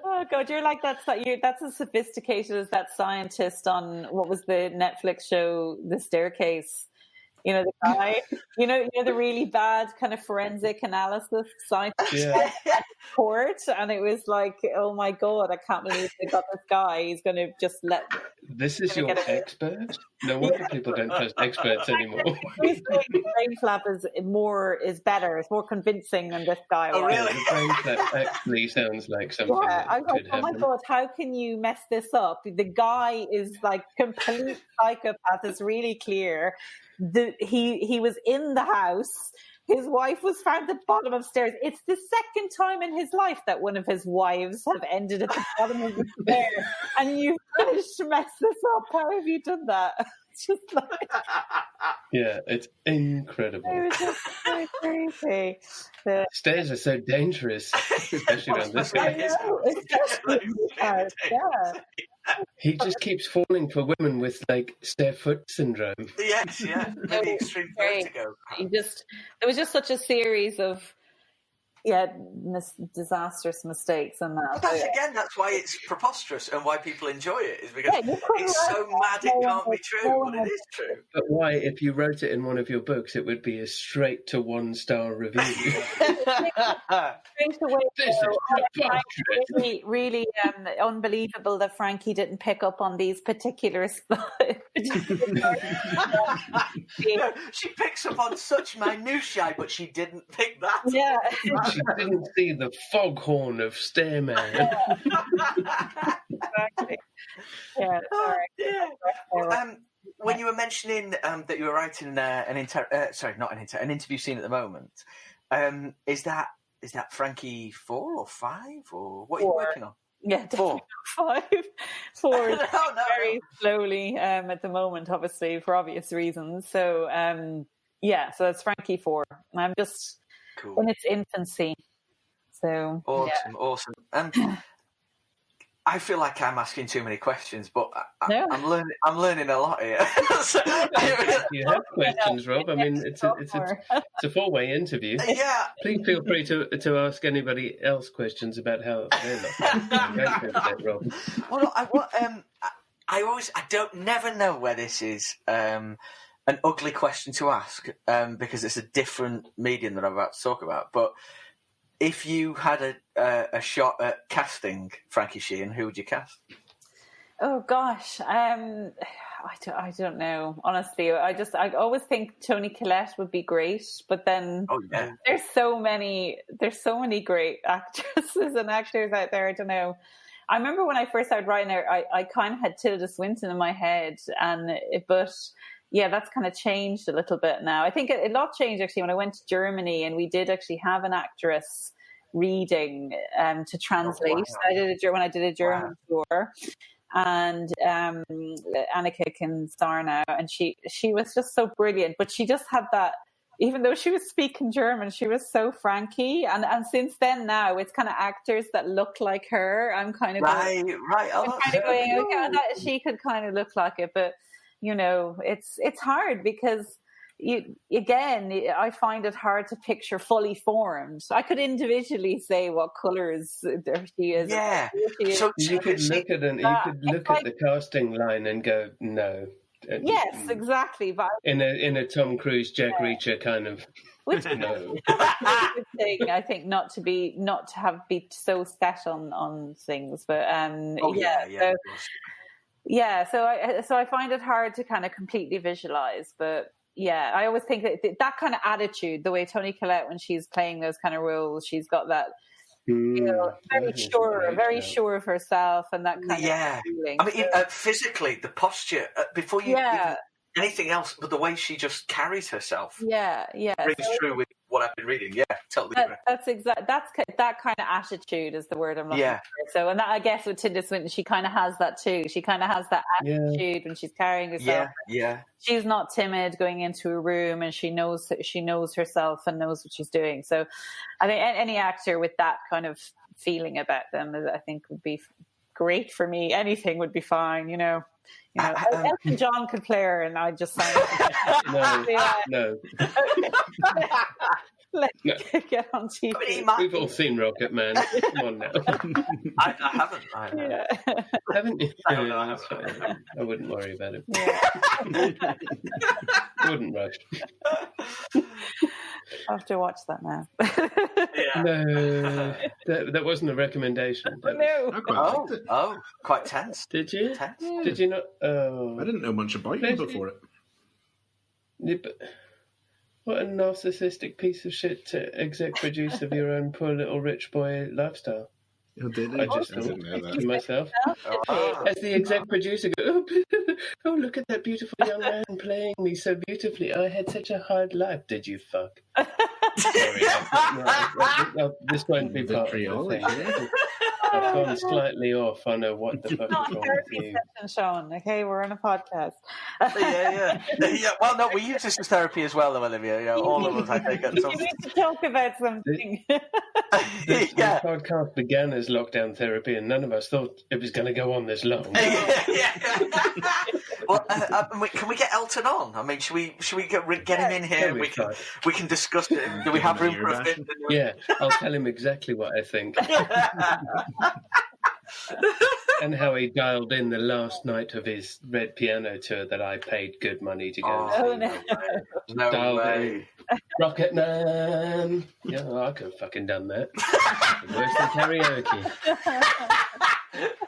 Oh God, you're like that's as sophisticated as that scientist on what was the Netflix show, The Staircase. The guy, the really bad kind of forensic analysis scientist court, and it was like, oh my God, I can't believe they got this guy. He's going to just let. This is your expert? No wonder people don't trust experts anymore. He's saying the brain flap is better. It's more convincing than this guy. Oh, really? The brain flap actually sounds like something. Yeah, I was like, oh my God, how can you mess this up? The guy is like complete psychopath. It's really clear. He was in the house. His wife was found at the bottom of stairs. It's the second time in his life that one of his wives have ended at the bottom of the stairs. And you've managed to mess this up. How have you done that? It's just like... Yeah, it's incredible. It was just so crazy. Stairs are so dangerous, especially on this guy. He just keeps falling for women with like stair foot syndrome. Yes, maybe extreme vertigo. There was just such a series of disastrous mistakes and that. That's why it's preposterous and why people enjoy it, is because it's so mad it can't be true, but it is true. But why, if you wrote it in one of your books, it would be a straight to 1-star review. This is really, really unbelievable that Frankie didn't pick up on these particular she picks up on such minutiae, but she didn't pick that. Yeah. She didn't see the foghorn of Stairman. Exactly. Yeah, sorry. When you were mentioning that you were writing an interview scene at the moment, is that Frankie 4 or 5 or what are you working on? Yeah, definitely 4. 4 is very slowly at the moment, obviously for obvious reasons. So so it's Frankie 4. I'm just in its infancy. So awesome. I feel like I'm asking too many questions, but I'm learning a lot here. You have questions, Rob. I mean, it's a 4-way interview. Yeah. Please feel free to ask anybody else questions about how they're not. Rob. Well, I never know where this is an ugly question to ask because it's a different medium that I'm about to talk about. But if you had a shot at casting Frankie Sheehan, who would you cast? Oh gosh, I don't know. Honestly, I always think Toni Collette would be great, but then there's so many great actresses and actors out there. I don't know. I remember when I first started writing it, I kind of had Tilda Swinton in my head, but yeah, that's kind of changed a little bit now. I think a lot changed actually when I went to Germany, and we did actually have an actress reading to translate. Oh, wow. When I did a German tour. And Anneke Sarnau, and she was just so brilliant, but she just had that, even though she was speaking German, she was so franky, and since then now it's kind of actors that look like her. I'm kind of going, she could kind of look like it, but you know, it's hard because I find it hard to picture fully formed. I could individually say what colours she is. Yeah. So you could look at the casting line and go, no. Yes, exactly. But in a Tom Cruise, Jack Reacher kind of. Which no. A good thing, I think, not to be so set on things, but So I find it hard to kind of completely visualize, but. Yeah, I always think that kind of attitude, the way Toni Collette, when she's playing those kind of roles, she's got that, very sure of herself, and that kind of feeling. I mean, physically, the posture, before you even anything else, but the way she just carries herself. Yeah. Rings true with what I've been reading. Yeah, totally. That's that kind of attitude is the word I'm looking for. So, and that, I guess with Tilda Swinton, she kind of has that too. She kind of has that attitude when she's carrying herself. Yeah. She's not timid going into a room, and she knows herself and knows what she's doing. So, I think any actor with that kind of feeling about them, I think, would be great for me. Anything would be fine, you know. Elton John could play her, and I just sound no. Let's get on TV. We've all seen Rocket Man. Come on now. I haven't. Haven't you? No, I haven't. I wouldn't worry about it. Yeah. Wouldn't rush. I have to watch that now. No, that wasn't a recommendation. Quite tense. Did you? Tense. Did you not? Oh, I didn't know much about you before it. Yeah, but what a narcissistic piece of shit to exec produce of your own poor little rich boy lifestyle. Oh, did I just thought to myself, as the exec producer, go, oh, look at that beautiful young man playing me so beautifully. I had such a hard life. Did you fuck? Sorry, this won't be part of the thing. I've gone slightly off. I know what the fuck is wrong with you. Sean, okay, we're on a podcast. Yeah. Well, no, we use this as therapy as well, though, Olivia. All of us, I think. You need to talk about something. This podcast began as lockdown therapy, and none of us thought it was going to go on this long. Well, can we get Elton on? I mean, should we get him in here? We can discuss it. Do we have room for a fit? Yeah, I'll tell him exactly what I think. And how he dialed in the last night of his Red Piano tour that I paid good money to go see. No way. Rocket Man. Yeah, I could have fucking done that. Worse than karaoke.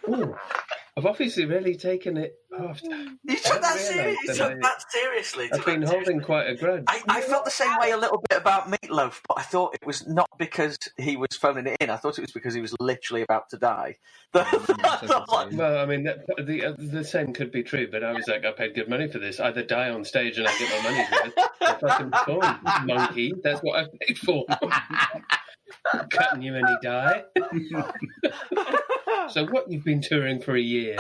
Ooh. I've obviously really taken it after. You took that seriously. I've been holding quite a grudge. I felt the same way a little bit about Meatloaf, but I thought it was not because he was phoning it in. I thought it was because he was literally about to die. Well, I mean, the same could be true, but I was like, I paid good money for this. Either die on stage and I get my money's worth, or fucking perform, monkey. That's what I paid for. I'm cutting you any die. So what, you've been touring for a year?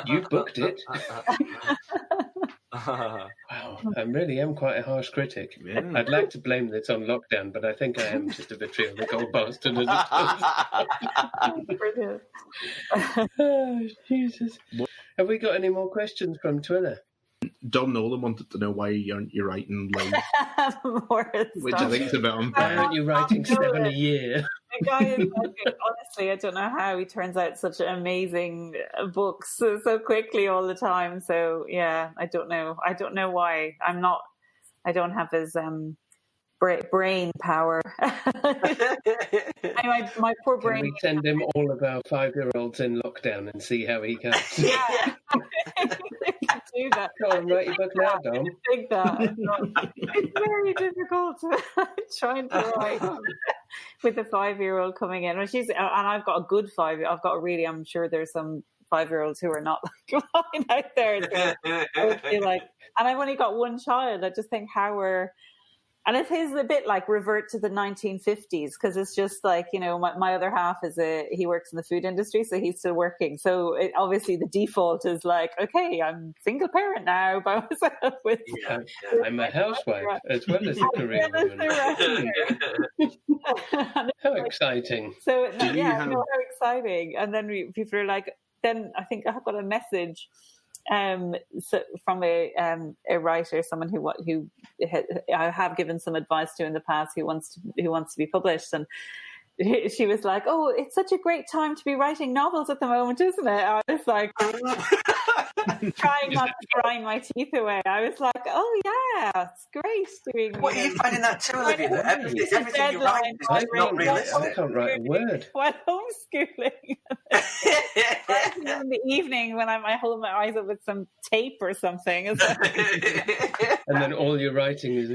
You booked it. Wow, I really am quite a harsh critic. Yeah. I'd like to blame this on lockdown, but I think I am just a vitriolic old bastard. Brilliant. Oh, Jesus. Have we got any more questions from Twitter? Dom Nolan wanted to know why aren't you writing live? Which I think is a bit unfair. Why aren't you writing 7 a year? The guy is honestly, I don't know how he turns out such amazing books so quickly all the time. So yeah, I don't know why. I don't have his brain power. My poor brain. Can we send him all of our 5-year-olds in lockdown and see how he copes? Yeah. Do that. Go on, write your book now, Dom. Think that. It's very difficult trying to write with a 5-year-old coming in. And I've got a good 5-year. I'm sure there's some 5-year-olds who are not like mine out there. So I would feel like, and I've only got one child. I just think and it is a bit like revert to the 1950s, because it's just like, my other half he works in the food industry, so he's still working. So obviously the default is like, okay, I'm single parent now by myself. I'm a housewife as well as a career woman. How exciting. So, how exciting. And then people are like, then I think I got a message from a writer, someone who I have given some advice to in the past, who wants to be published, and she was like, "Oh, it's such a great time to be writing novels at the moment, isn't it?" I was like, trying not to grind my teeth away. I was like, "Oh yeah, it's great doing." What are you finding that too, Olivia? That everything you write is not realistic. I can't write a word. While homeschooling, in the evening when I hold my eyes up with some tape or something, and then all your writing is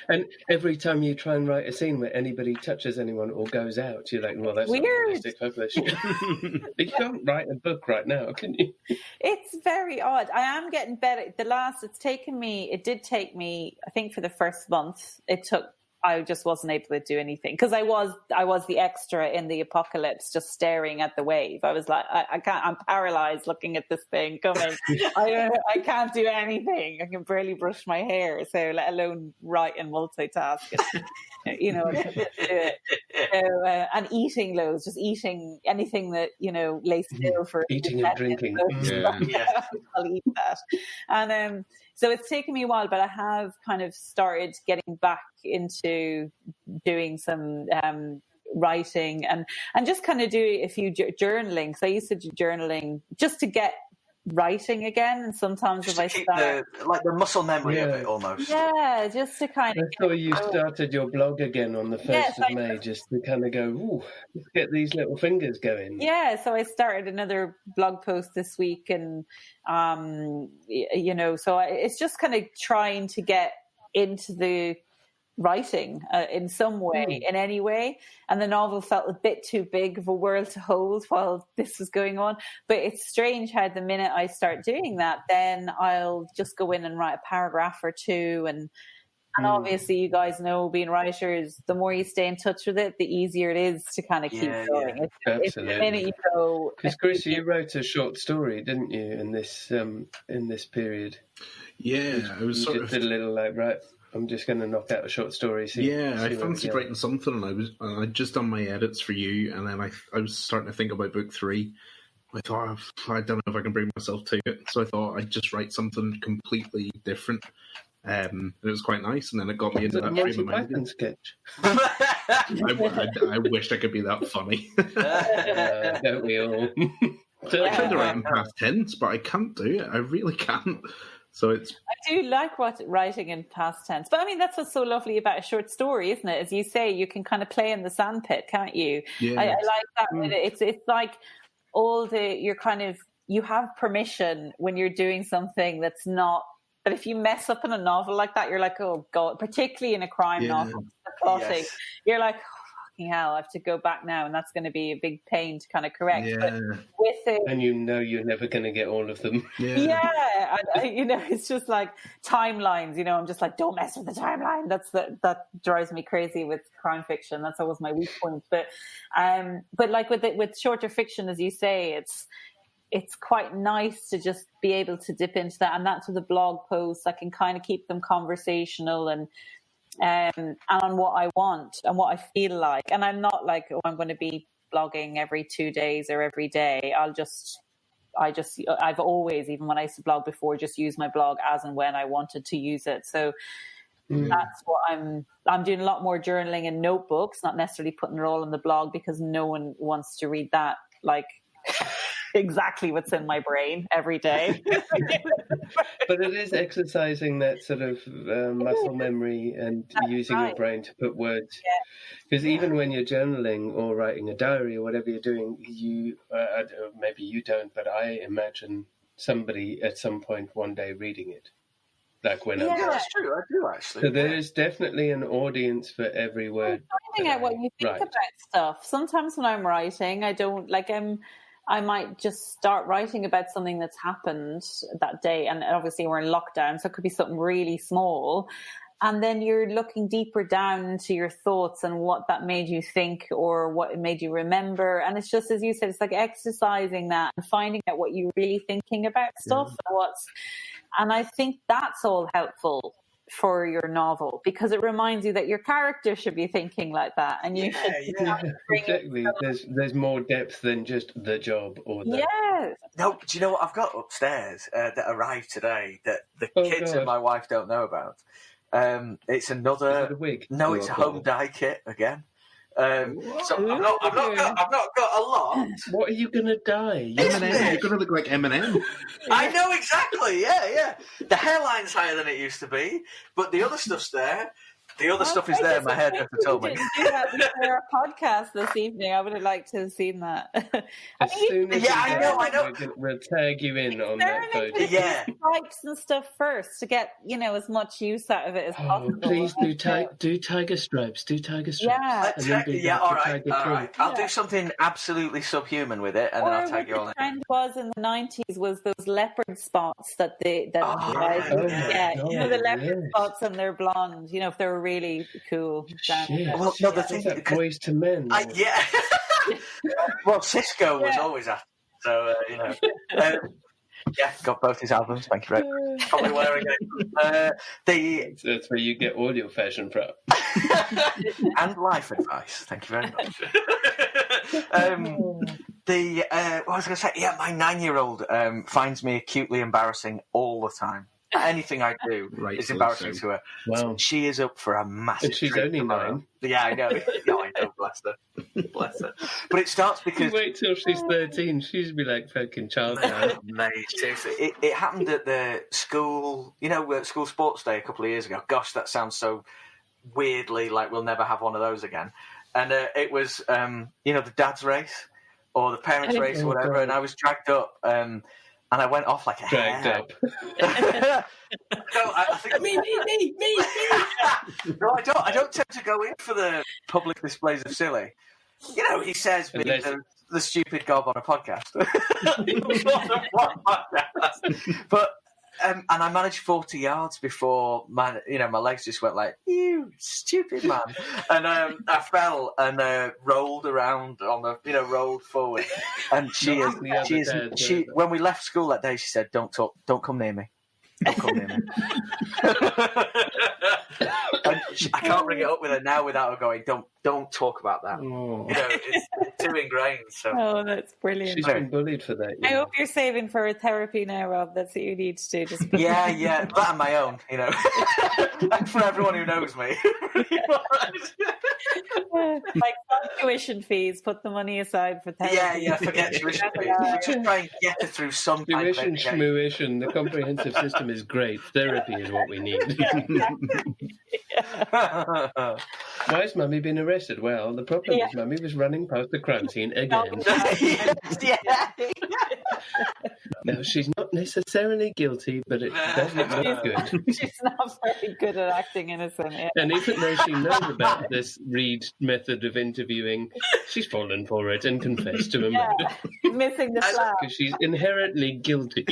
And every time you try and write a scene where anybody touches anyone or goes out, you're like, well, that's weird. Not realistic publish. But you can't write a book right now, can you? It's very odd. I am getting better. It did take me, I think for the first month, I just wasn't able to do anything, because I was the extra in the apocalypse, just staring at the wave. I was like, I can't. I'm paralyzed looking at this thing coming. I can't do anything. I can barely brush my hair, so let alone write and multitask. And eating loads, just eating anything that lays still for eating and drinking. I'll eat that, and so it's taken me a while, but I have kind of started getting back into doing some writing and just kind of doing a few journaling. Because I used to do journaling just to get writing again, and sometimes just if I start the muscle memory of it almost. Yeah, just to kind of. I saw you started your blog again on the 1st of May, just to kind of go, ooh, let's get these little fingers going. Yeah, so I started another blog post this week, and so it's just kind of trying to get into the writing in some way, in any way. And the novel felt a bit too big of a world to hold while this was going on. But it's strange how the minute I start doing that, then I'll just go in and write a paragraph or two. And obviously, you guys know, being writers, the more you stay in touch with it, the easier it is to kind of keep going. Yeah. Absolutely. The minute you go, because Chris, you wrote a short story, didn't you, in this period? Yeah, I was sort of did a little like, right, I'm just going to knock out a short story. I fancied writing something, and I'd just done my edits for you, and then I was starting to think about book 3. I thought, I don't know if I can bring myself to it, so I thought I'd just write something completely different. And it was quite nice, and then it got me into that frame of mind. Python sketch. I wished I could be that funny. Don't we all? I tried to write in past tense, but I can't do it. I really can't. So I do like writing in past tense, but I mean that's what's so lovely about a short story, isn't it? As you say, you can kind of play in the sandpit, can't you? Yeah. I like that. It's like you have permission when you're doing something that's not. But if you mess up in a novel like that, you're like, oh God, particularly in a crime novel, plotting, you're like, oh, fucking hell, I have to go back now, and that's going to be a big pain to kind of correct. Yeah. But with it, and you're never going to get all of them. Yeah, it's just like timelines. I'm just like, don't mess with the timeline. That drives me crazy with crime fiction. That's always my weak point. But like with shorter fiction, as you say, it's quite nice to just be able to dip into that. And that's with the blog posts. I can kind of keep them conversational and on what I want and what I feel like. And I'm not like, oh, I'm going to be blogging every 2 days or every day. I've always, even when I used to blog before, just used my blog as and when I wanted to use it. So that's what I'm doing a lot more journaling in notebooks, not necessarily putting it all on the blog because no one wants to read that. Like, exactly what's in my brain every day. But it is exercising that sort of muscle memory and using your brain to put words. Because even when you're journaling or writing a diary or whatever you're doing, you maybe you don't, but I imagine somebody at some point one day reading it. Like when yeah, that's true. I do actually. So there is definitely an audience for every word. Finding out what you think about stuff. Sometimes when I'm writing, I don't like. I might just start writing about something that's happened that day, and obviously we're in lockdown, so it could be something really small. And then you're looking deeper down into your thoughts and what that made you think or what it made you remember. And it's just, as you said, it's like exercising that and finding out what you're really thinking about stuff. And I think that's all helpful for your novel because it reminds you that your character should be thinking like that. And you should exactly. There's more depth than just the job or the... Yes. No, do you know what I've got upstairs that arrived today that the kids and my wife don't know about? It's another. Is it a wig? No, it's a home dye kit again. So I've not got a lot. What are you gonna dye? M&M. You're gonna look like M&M. I know exactly. Yeah. The hairline's higher than it used to be, but the other stuff's there. The other stuff is there. My hairdresser told me. We didn't do that before our podcast this evening. I would have liked to have seen that. I know. We'll tag you in on that photo. Yeah, stripes and stuff first to get as much use out of it as possible. Please do tiger stripes. Do tiger stripes. Yeah. All right. I'll do something absolutely subhuman with it, and then I'll tag you on it. The trend was in the 90s was those leopard spots the leopard spots, and they're blonde. If they're really cool. Well, no, the thing is Boys to Men. Well, Cisco was always after, so got both his albums. Thank you very much. Probably wearing it. That's where you get all your fashion prep and life advice. Thank you very much. What I was going to say, my 9-year-old finds me acutely embarrassing all the time. Anything I do is embarrassing to her. Wow. So she is up for a massive. And she's only 9. Yeah, I know. I know. Bless her. But it starts because wait till she's 13. She's be like fucking child. Mate, seriously, it happened at the school. School sports day a couple of years ago. Gosh, that sounds so weirdly like we'll never have one of those again. And it was, the dad's race or the parents' race or whatever. And I was dragged up. And I went off like a dragged hare. up. No, I think me. No, I don't tend to go in for the public displays of silly. He says being the stupid gob on a podcast. But and I managed 40 yards before my legs just went like, you stupid man. And I fell and rolled around on the, rolled forward. And she when we left school that day, she said, don't come near me. Don't come near me. And I can't bring it up with her now without her going, don't talk about that. Oh. It's too ingrained. So. Oh, that's brilliant. She's been bullied for that. I hope you're saving for a therapy now, Rob. That's what you need to do. Just yeah, that and my own, and for everyone who knows me. Like tuition fees, put the money aside for therapy. Yeah, forget tuition fees. Just try and get her through some tuition, schmuition. The comprehensive system is great. Therapy is what we need. Why has Mummy been arrested? Well, the problem is Mummy was running past the crime scene again. Now, she's not necessarily guilty, but it doesn't look good. She's not very good at acting innocent. Yeah. And even though she knows about this Reed method of interviewing, she's fallen for it and confessed to a murder. Missing the slap. Because she's inherently guilty.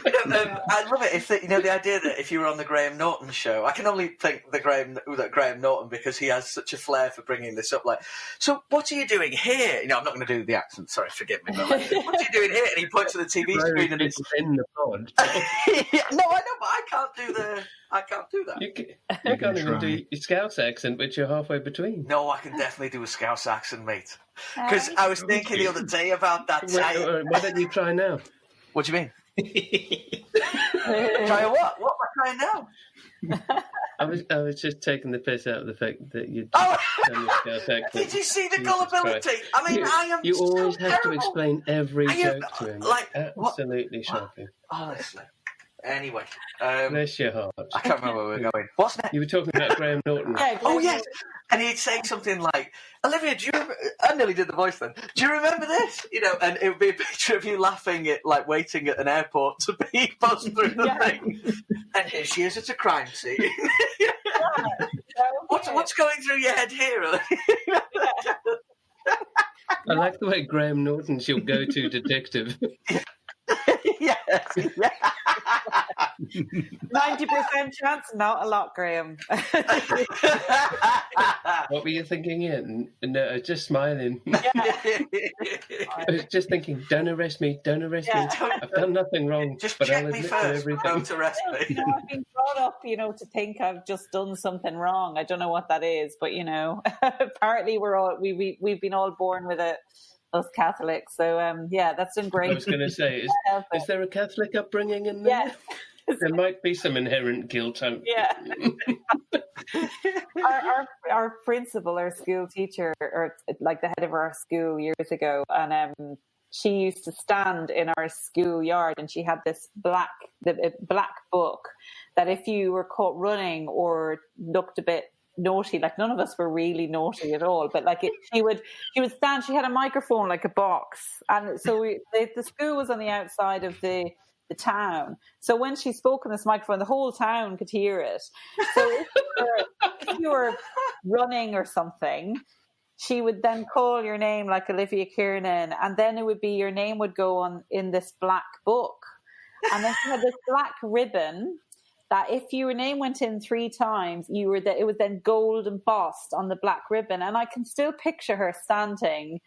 I love it. If the idea that if you were on the Graham Norton show, I can only think that Graham Norton because he has such a flair for bringing this up. Like, so what are you doing here? I'm not going to do the accent. Sorry, forgive me. But what are you doing here? And he points to the TV screen and it's in the pod. No, I know, but I can't do that. You can't even do your Scouse accent, which you're halfway between. No, I can definitely do a Scouse accent, mate. Because I was thinking the other day about that. Why don't you try now? What do you mean? Try what? What am I trying now? I was just taking the piss out of the fact that you'd Oh, done this girl's accent. did you see the Jesus gullibility? Christ. I mean, I am. You so always have to terrible. explain every Are you- joke to him. like, Absolutely shocking. Honestly. Anyway, Bless your heart. I can't remember where we're going. What's next? You were talking about Graham Norton. Yeah, Oh, yes. And he'd say something like, Olivia, do you remember? I nearly did the voice then. Do you remember this? You know, and it would be a picture of you laughing at, like, waiting at an airport to be buzzed through the thing. And here she is at a crime scene. What's going through your head here? I like the way Graham Norton's your go-to detective. Yeah. 90% chance, not a lot, Graham. What were you thinking? No, I was just smiling. I was just thinking, don't arrest me, don't arrest me. I've done nothing wrong, Just but check I'll me admit first to everything. before to arrest me. I've been brought up, to think I've just done something wrong. I don't know what that is, but apparently we've been all born with it, us Catholics. So that's been great. I was going to say, is there a Catholic upbringing in there? Yeah. There might be some inherent guilt. Yeah. our principal, our school teacher, or like the head of our school years ago, and she used to stand in our schoolyard, and she had this black book that if you were caught running or looked a bit naughty, like none of us were really naughty at all, but she would stand. She had a microphone like a box, and so the school was on the outside of the town. So when she spoke on this microphone, the whole town could hear it. So if you were running or something, she would then call your name like Olivia Kiernan, and then it would be your name would go on in this black book. And then she had this black ribbon that if your name went in 3 times, it was then gold embossed on the black ribbon. And I can still picture her standing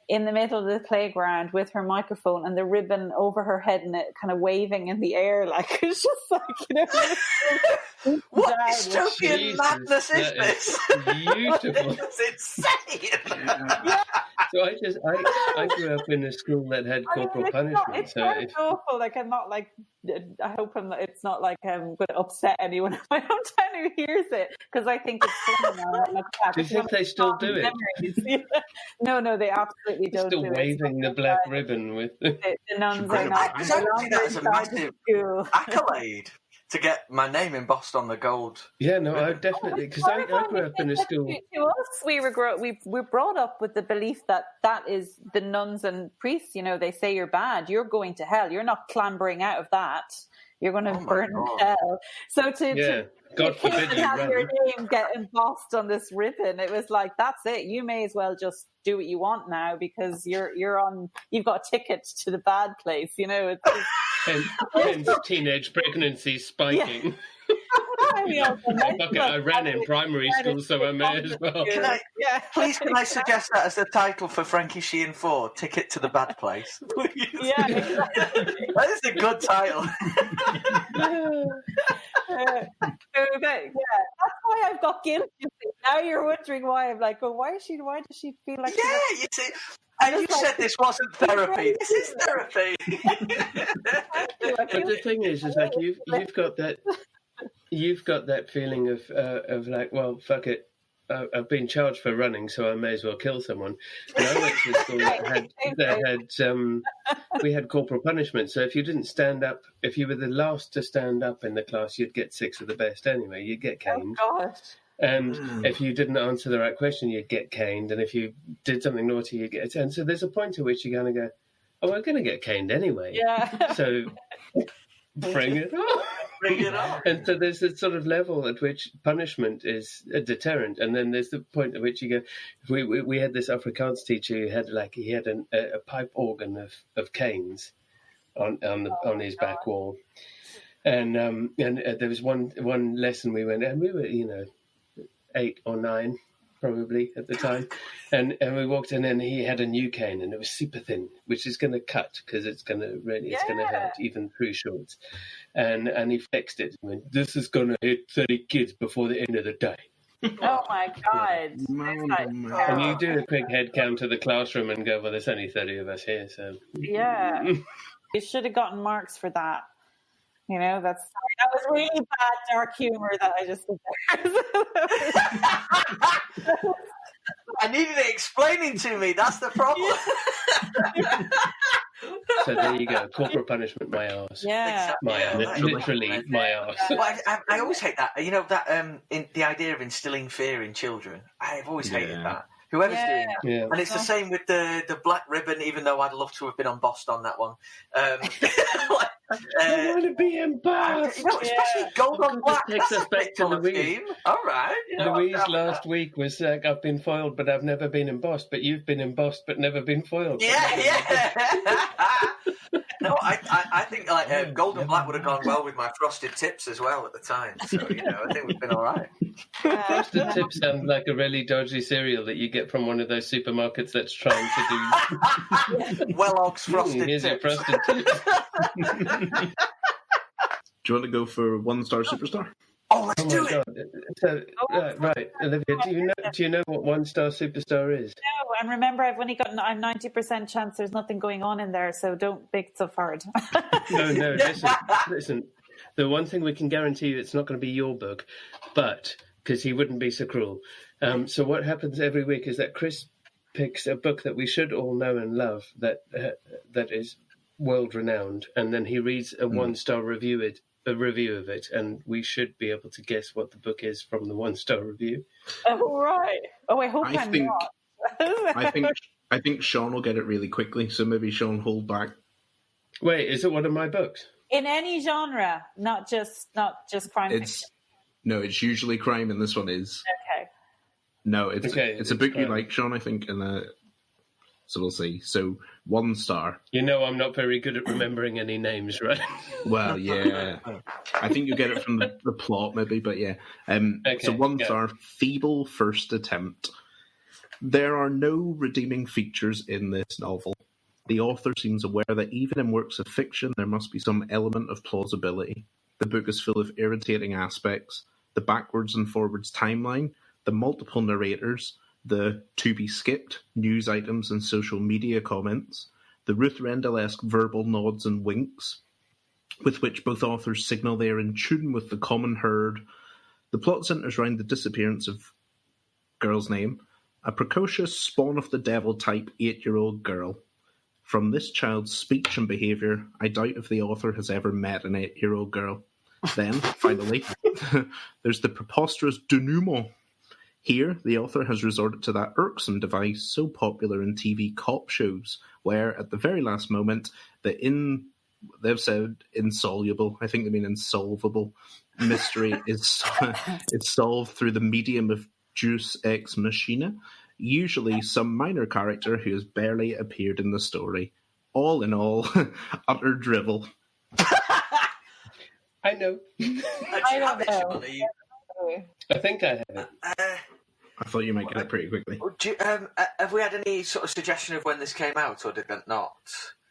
in the middle of the playground with her microphone and the ribbon over her head and it kind of waving in the air, like it's just like what dystopian madness is this? Beautiful. It's insane. Yeah. So I grew up in a school that had corporal punishment. It's awful. Like I'm not like I hope it's not like I'm going to upset anyone in my hometown who hears it, because I think it's funny now. Do you think they still do it? No, they absolutely don't. Still waving the black ribbon with the nuns are not. I see that as a massive accolade to get my name embossed on the gold. Yeah, no, I definitely, because I grew up in a school. To us, we were brought up with the belief that is the nuns and priests. They say you're bad, you're going to hell. You're not clambering out of that. You're going to burn in hell. So God forbid you have your name get embossed on this ribbon. It was like, that's it. You may as well just do what you want now, because you've got a ticket to the bad place. Hence teenage pregnancy spiking. I ran in primary school, so I may as well. Can I suggest that as the title for Frankie Sheehan 4, Ticket to the Bad Place? Please. Yeah, exactly. That is a good title. That's why I've got guilt. Now you're wondering why I'm like, why does she feel like? Yeah, you see. And you said this wasn't therapy. This is therapy. But the thing is like you've got that feeling of like, well, fuck it. I've been charged for running, so I may as well kill someone. And I went to a school we had corporal punishment. So if you didn't stand up, if you were the last to stand up in the class, you'd get 6 of the best anyway. You'd get caned. Oh gosh. And if you didn't answer the right question, you'd get caned. And if you did something naughty, you'd get a 10. So there's a point at which you're going to go, oh, we're going to get caned anyway. Yeah. So bring it on. Bring it on. And so there's a sort of level at which punishment is a deterrent. And then there's the point at which you go, we had this Afrikaans teacher who had a pipe organ of canes on his back wall. And there was one lesson we went, and we were, 8 or 9 probably at the time, and we walked in and he had a new cane and it was super thin, which is going to cut because it's going to hurt even through shorts, and he flexed it and went, this is going to hit 30 kids before the end of the day. Oh my God. And you do a quick head count to the classroom and go, well, there's only 30 of us here, so yeah. You should have gotten marks for that. You know, that was really bad dark humor that I just did there. I needed it explaining to me. That's the problem. So there you go. Corporal punishment, my arse. Yeah. Literally, my arse. Well, I always hate that. You know, that in the idea of instilling fear in children. I've always hated that. Whoever's doing that. Yeah. And it's the same with the black ribbon, even though I'd love to have been embossed on that one. I want to be embossed. Especially gold on black. Takes us back to Louise. All right. Louise last week was like, I've been foiled, but I've never been embossed. But you've been embossed, but never been foiled. Yeah. No, I think gold and black would have gone well with my frosted tips as well at the time. So, I think we've been all right. Frosted tips sound like a really dodgy cereal that you get from one of those supermarkets that's trying to do... Well-Og's frosted here's tips. Your frosted tips. Do you want to go for 1-star superstar? Oh, let's do it. So, right, Olivia, do you know what 1-star superstar is? No, and remember, I'm 90% chance there's nothing going on in there, so don't big so hard. No, listen. The one thing we can guarantee you, it's not going to be your book, but because he wouldn't be so cruel. So what happens every week is that Chris picks a book that we should all know and love that is world renowned, and then he reads a 1-star review of it, and we should be able to guess what the book is from the 1-star review. Oh right. Oh, I hope I'm not. I think Sean will get it really quickly, so maybe Sean hold back. Wait, is it one of my books? In any genre, not just crime fiction. No, it's usually crime, and this one is. Okay. No, it's a book you like, Sean, I think, and so we'll see. So 1-star. I'm not very good at remembering any names, right? Well, yeah. I think you get it from the plot, maybe, but yeah. So 1-star, feeble first attempt. There are no redeeming features in this novel. The author seems aware that even in works of fiction, there must be some element of plausibility. The book is full of irritating aspects. The backwards and forwards timeline, the multiple narrators, the to-be-skipped news items and social media comments, the Ruth Rendell-esque verbal nods and winks, with which both authors signal they are in tune with the common herd. The plot centres around the disappearance of girl's name, a precocious spawn-of-the-devil type 8-year-old girl. From this child's speech and behaviour, I doubt if the author has ever met an 8-year-old girl. Then, finally, there's the preposterous denouement. Here, the author has resorted to that irksome device so popular in TV cop shows, where, at the very last moment, they've said insoluble, I think they mean insolvable, mystery is solved through the medium of Deus Ex Machina, usually some minor character who has barely appeared in the story. All in all, utter drivel. I know. I don't know. I think I have it. I thought you might get it pretty quickly. Have we had any sort of suggestion of when this came out, or did that not?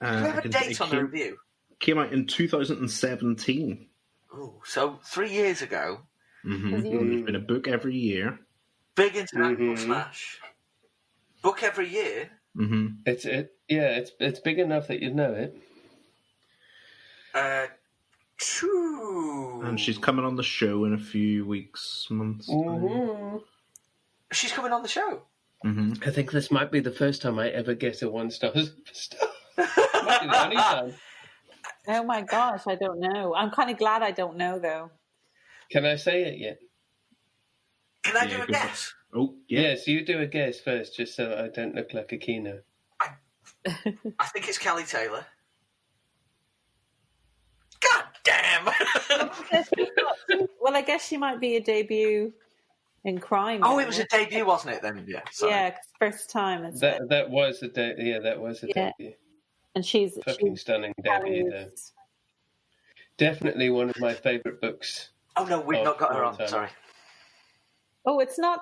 Do we have a date on the review? Came out in 2017. Oh, so 3 years ago. Mm-hmm. There's been a book every year. Big international smash. Book every year. Mm-hmm. It's big enough that you'd know it. True. And she's coming on the show in a few weeks, months. Mm-hmm. She's coming on the show. Mm-hmm. I think this might be the first time I ever get a 1-star superstar. Might be the only time. Oh my gosh, I don't know. I'm kind of glad I don't know, though. Can I say it yet? Can I do a guess? Oh, yeah. Yes, you do a guess first, just so I don't look like a keynote. I think it's Kelly Taylor. God damn! Well, I guess she might be a debut in crime. Oh, it was a debut, wasn't it? Then, yeah. Sorry. Yeah, cause first time. That was a debut. And she's stunning debut, though. Definitely one of my favourite books. Oh no, we've not got her on. Sorry. Oh, it's not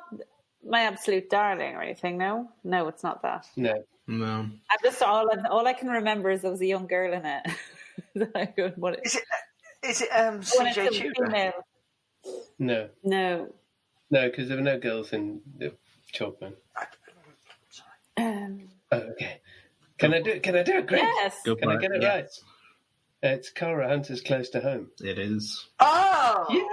My Absolute Darling or anything. No, it's not that. No. I'm just all I can remember is there was a young girl in it. Is it CJ Tudor? No, because there were no girls in the Chalkman. Okay. Can I do it, Chris? Yes. Can I get it right? It's Cara Hunter's Close to Home. It is. Oh! Yeah!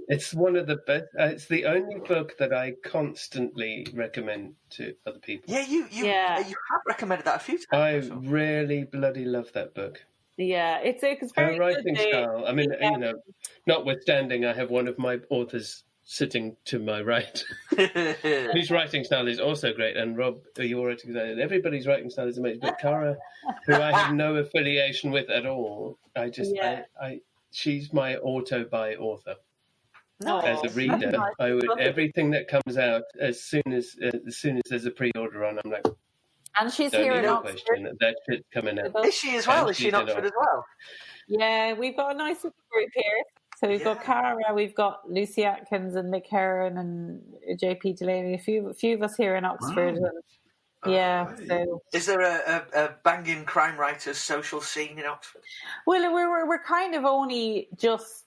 It's one of the best. It's the only book that I constantly recommend to other people. Yeah, you have recommended that a few times. I really bloody love that book. Yeah, it's very her writing good. style. I mean, notwithstanding, I have one of my authors sitting to my right, whose writing style is also great. And Rob, your writing style, everybody's writing style is amazing. But Cara, who I have no affiliation with at all, she's my auto-buy author. As a reader, I would everything that comes out as soon as there's a pre-order on, I'm like. And she's here in Oxford. That shit's coming out. Is she as well? Is she in Oxford as well? Yeah, we've got a nice little group here. So we've got Cara, we've got Lucy Atkins and Mick Heron and JP Delaney, a few of us here in Oxford. Wow. So is there a banging crime writers social scene in Oxford? Well, we're kind of only just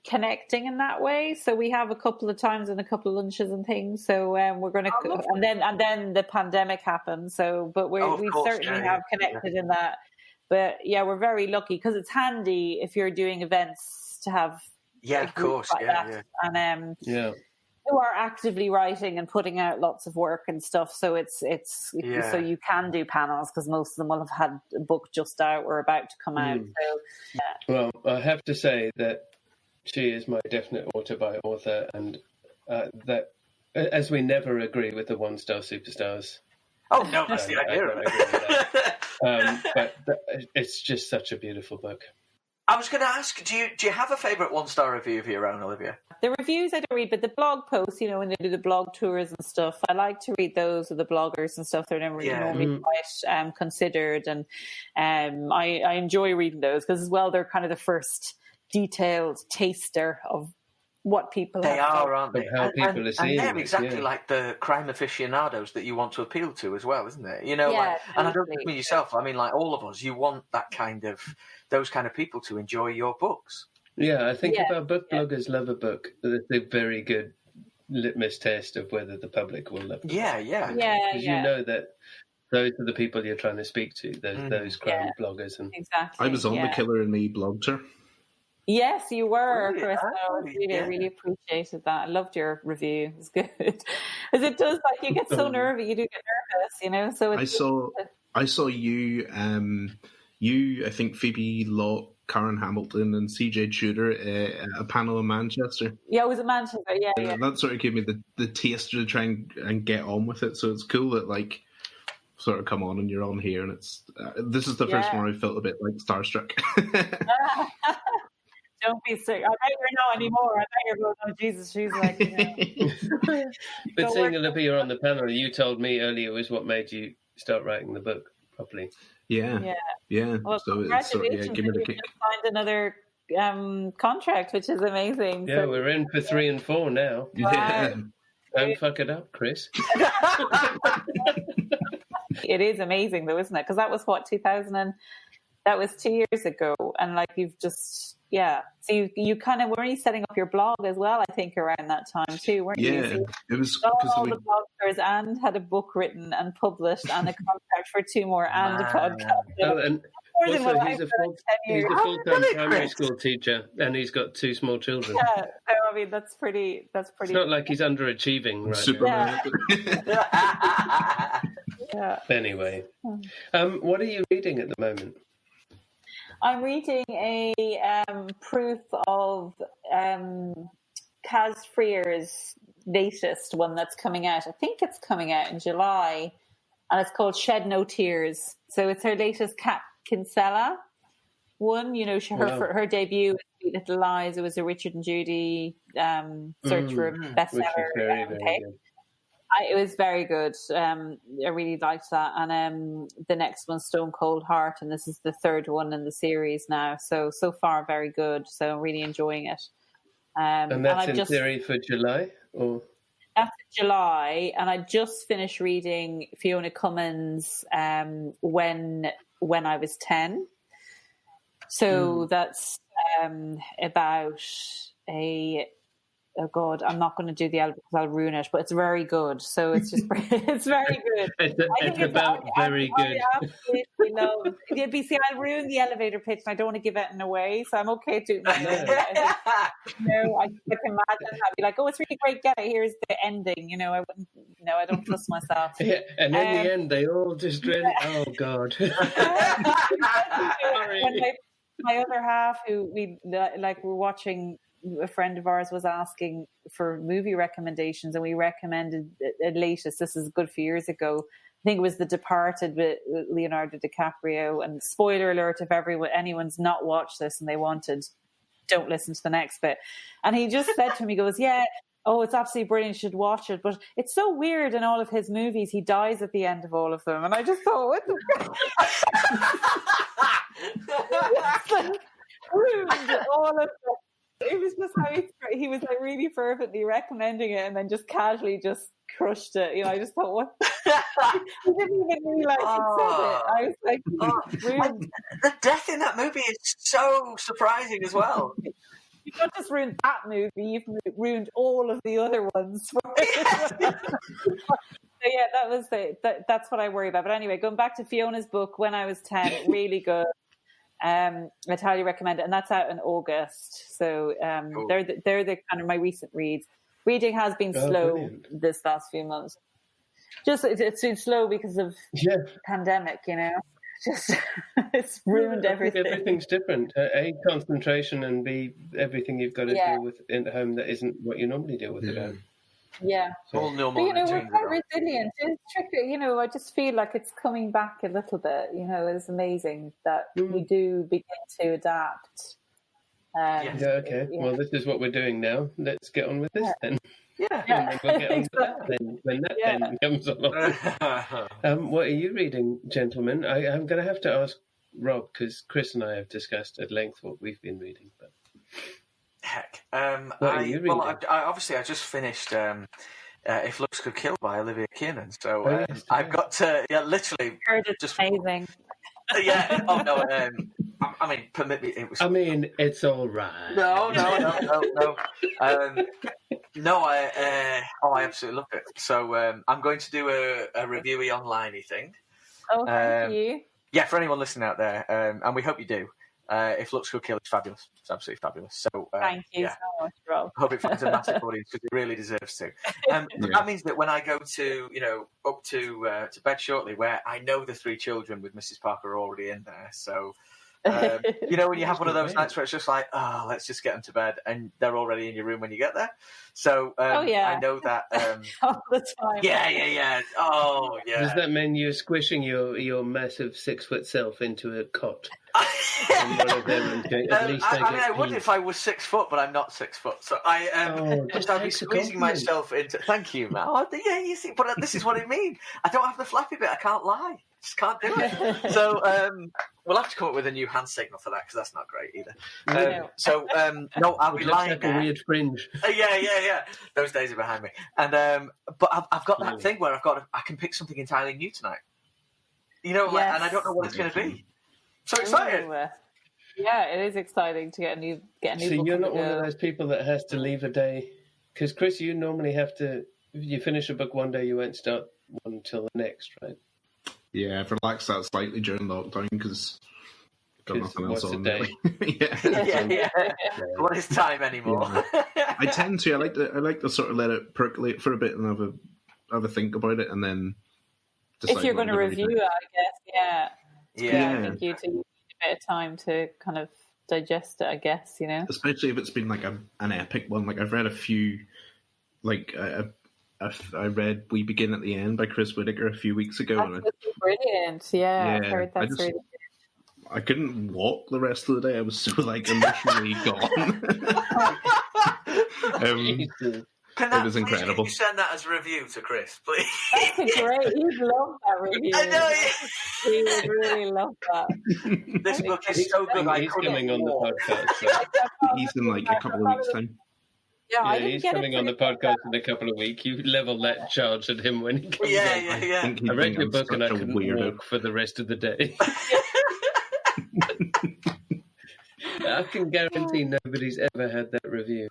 connecting in that way. So we have a couple of times and a couple of lunches and things. So we're going to, and then the pandemic happened. So, but we certainly have connected in that. But yeah, we're very lucky because it's handy if you're doing events to have of course that. And who are actively writing and putting out lots of work and stuff, so it's so you can do panels because most of them will have had a book just out or about to come out. So well, I have to say that she is my definite auto-buy author, and that as we never agree with the 1-star superstars. Oh no, that's the idea of it. But it's just such a beautiful book. I was going to ask, do you have a favourite 1-star review of your own, Olivia? The reviews I don't read, but the blog posts, when they do the blog tours and stuff, I like to read those of the bloggers and stuff. They're never normally quite considered, and I enjoy reading those because as well they're kind of the first detailed taster of what people they are, aren't they? How people are seeing and they're exactly like the crime aficionados that you want to appeal to as well, isn't it? And I don't mean yourself. I mean, like all of us, you want those kind of people to enjoy your books. Yeah, I think if our book bloggers love a book, it's a very good litmus test of whether the public will love it. Yeah. Because you know that those are the people you're trying to speak to, those crime bloggers. And exactly. I was on The Killer in Me blogged her. Yes, you were, really? Chris. I really appreciated that. I loved your review. It was good. Because it does, you get so nervy. You do get nervous, So I saw you, I think Phoebe Lott, Karen Hamilton and CJ Tudor at a panel in Manchester. Yeah, it was in Manchester, yeah. That sort of gave me the taste to try and get on with it. So it's cool that, sort of come on and you're on here. And it's this is the first one I felt a bit starstruck. Don't be sick. I bet you're not anymore. I bet you're going, oh, Jesus, she's like, But seeing Olivia on the panel, you told me earlier was what made you start writing the book properly. Yeah. Well, so congratulations. give me the kick. Find another contract, which is amazing. Yeah, we're in for 3 and 4 now. Wow. Yeah. Don't fuck it up, Chris. It is amazing, though, isn't it? Because that was 2000 that was 2 years ago, and you've just So you kind of were only setting up your blog as well, I think, around that time too, weren't you? Yeah, it was all the bloggers and had a book written and published and a contract for 2 more and a podcast. Oh, and also he's a full-time primary school teacher, and he's got 2 small children. Yeah, so I mean that's pretty. It's not like he's underachieving, right? Superman. Yeah. Anyway, what are you reading at the moment? I'm reading a proof of Kaz Freer's latest one that's coming out. I think it's coming out in July, and it's called Shed No Tears. So it's her latest Kat Kinsella one. Her debut was Sweet Little Lies. It was a Richard and Judy search for a bestseller. Very, very good. It was very good. I really liked that. And the next one's Stone Cold Heart, and this is the 3rd one in the series now. So far, very good. So I'm really enjoying it. And that's in theory for July? Or? That's July, and I just finished reading Fiona Cummins' When I Was 10. So that's about oh God, I'm not going to do the elevator because I'll ruin it, but it's very good. So it's just, it's very good. It's about very good. I absolutely love it. BC, I'll ruin the elevator pitch and I don't want to give it away, so I'm okay doing my own. I can imagine I'd be like, oh, it's really great, get it, here's the ending. I wouldn't, I don't trust myself. Yeah, and in the end, they all just really, oh God. My other half, who we're watching, a friend of ours was asking for movie recommendations, and we recommended the latest. This is a good few years ago. I think it was The Departed with Leonardo DiCaprio. And spoiler alert, if anyone's not watched this and they wanted, don't listen to the next bit. And he just said to me, he goes, yeah, oh, it's absolutely brilliant, you should watch it. But it's so weird in all of his movies, he dies at the end of all of them. And I just thought, what the ruined all of them. It was just how he was like really fervently recommending it, and then just casually just crushed it. I just thought, what? He didn't even realize he said it. I was like, the death in that movie is so surprising as well. You've not just ruined that movie, you've ruined all of the other ones. So yeah, that was that's what I worry about. But anyway, going back to Fiona's book, When I Was 10, really good. I highly recommend it, and that's out in August. So they're the kind of my recent reads. Reading has been slow this last few months. Just it's been slow because of pandemic, Just it's ruined everything. Everything's different. A, concentration, and B, everything you've got to deal with in home that isn't what you normally deal with at home. Yeah. All normal. But, we're quite resilient. It's tricky. I just feel like it's coming back a little bit. It's amazing that we do begin to adapt. Okay. Yeah. Well, this is what we're doing now. Let's get on with this then. Yeah. And then we'll get on with that then, when that then comes along. What are you reading, gentlemen? I'm going to have to ask Rob, because Chris and I have discussed at length what we've been reading. But heck, what are you reading? I just finished If Looks Could Kill by Olivia Kiernan. So I've got to literally just amazing. Yeah. Oh no. I mean, permit me. It was. I mean, it's all right. No. I absolutely love it. So I'm going to do a reviewy online-y thing. Oh, thank you. Yeah, for anyone listening out there, and we hope you do. If Looks Could Kill, it's fabulous. It's absolutely fabulous. So thank you so much, Rob. I hope it finds a massive audience because it really deserves to. That means that when I go to up to bed shortly, where I know the 3 children with Mrs. Parker are already in there, so. When you have one of those nights where it's just like, oh, let's just get them to bed, and they're already in your room when you get there. So I know that all the time. Yeah. Oh, yeah. Does that mean you're squishing your massive 6-foot self into a cot? I would if I was 6 foot, but I'm not 6 foot. So I'd be squeezing myself into. Thank you, man. Oh, yeah, you see, but this is what it means. I don't have the flappy bit. I can't lie. Just can't do it. So we'll have to come up with a new hand signal for that because that's not great either. No, I'll be lying. Like a weird fringe. Yeah. Those days are behind me. And but I've got that thing where I can pick something entirely new tonight. And I don't know what it's going to be. So excited! Yeah, it is exciting to get a new book. So you're not one of those people that has to leave a day, because Chris, you normally have to. If you finish a book one day, you won't start one until the next, right? Yeah, I've relaxed that slightly during lockdown because got nothing else on. Day? Yeah. What is time anymore? Yeah. I tend to. I like to sort of let it percolate for a bit and have a think about it, and then. If you're going to review it, I guess, Yeah. I think you need a bit of time to kind of digest it, I guess, Especially if it's been like an epic one. Like I've read a few, like I read We Begin at the End by Chris Whittaker a few weeks ago. That's brilliant. Yeah, I've heard that's really good. I couldn't walk the rest of the day. I was so emotionally gone. It was incredible. Can you send that as a review to Chris, please? That's great. He'd love that review. I know. He would really love that. This book is so good. He's coming on the podcast. So. He's in like a couple of weeks' time. Yeah, he's coming on the podcast in a couple of weeks. You level that charge at him when he comes on. Yeah. I read your book and I couldn't walk for the rest of the day. I can guarantee nobody's ever had that review.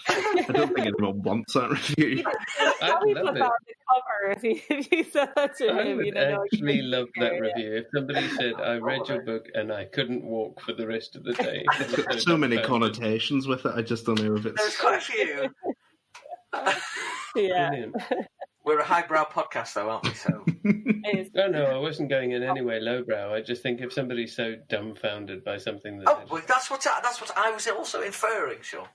I don't think anyone wants that review. I'd love it. On the cover if you said that to I him. would actually love that review. If somebody said, I read your book and I couldn't walk for the rest of the day. It's got so many connotations with it, I just don't know if it's... There's quite a few. Yeah. Brilliant. We're a highbrow podcast, though, aren't we? So. No, I wasn't going in any way lowbrow. I just think if somebody's so dumbfounded by something that... well, that's what I was also inferring, Sean.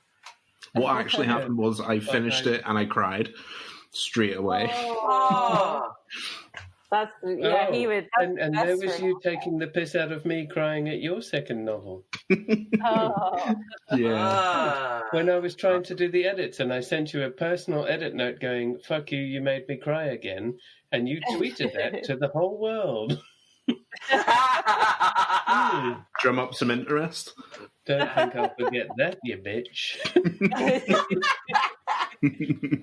What actually happened was I finished it and I cried straight away. Oh. That's he would. And there was you taking the piss out of me crying at your second novel. Yeah. When I was trying to do the edits, and I sent you a personal edit note going, "Fuck you, you made me cry again," and you tweeted that to the whole world. Drum up some interest. Don't think I'll forget that, you bitch.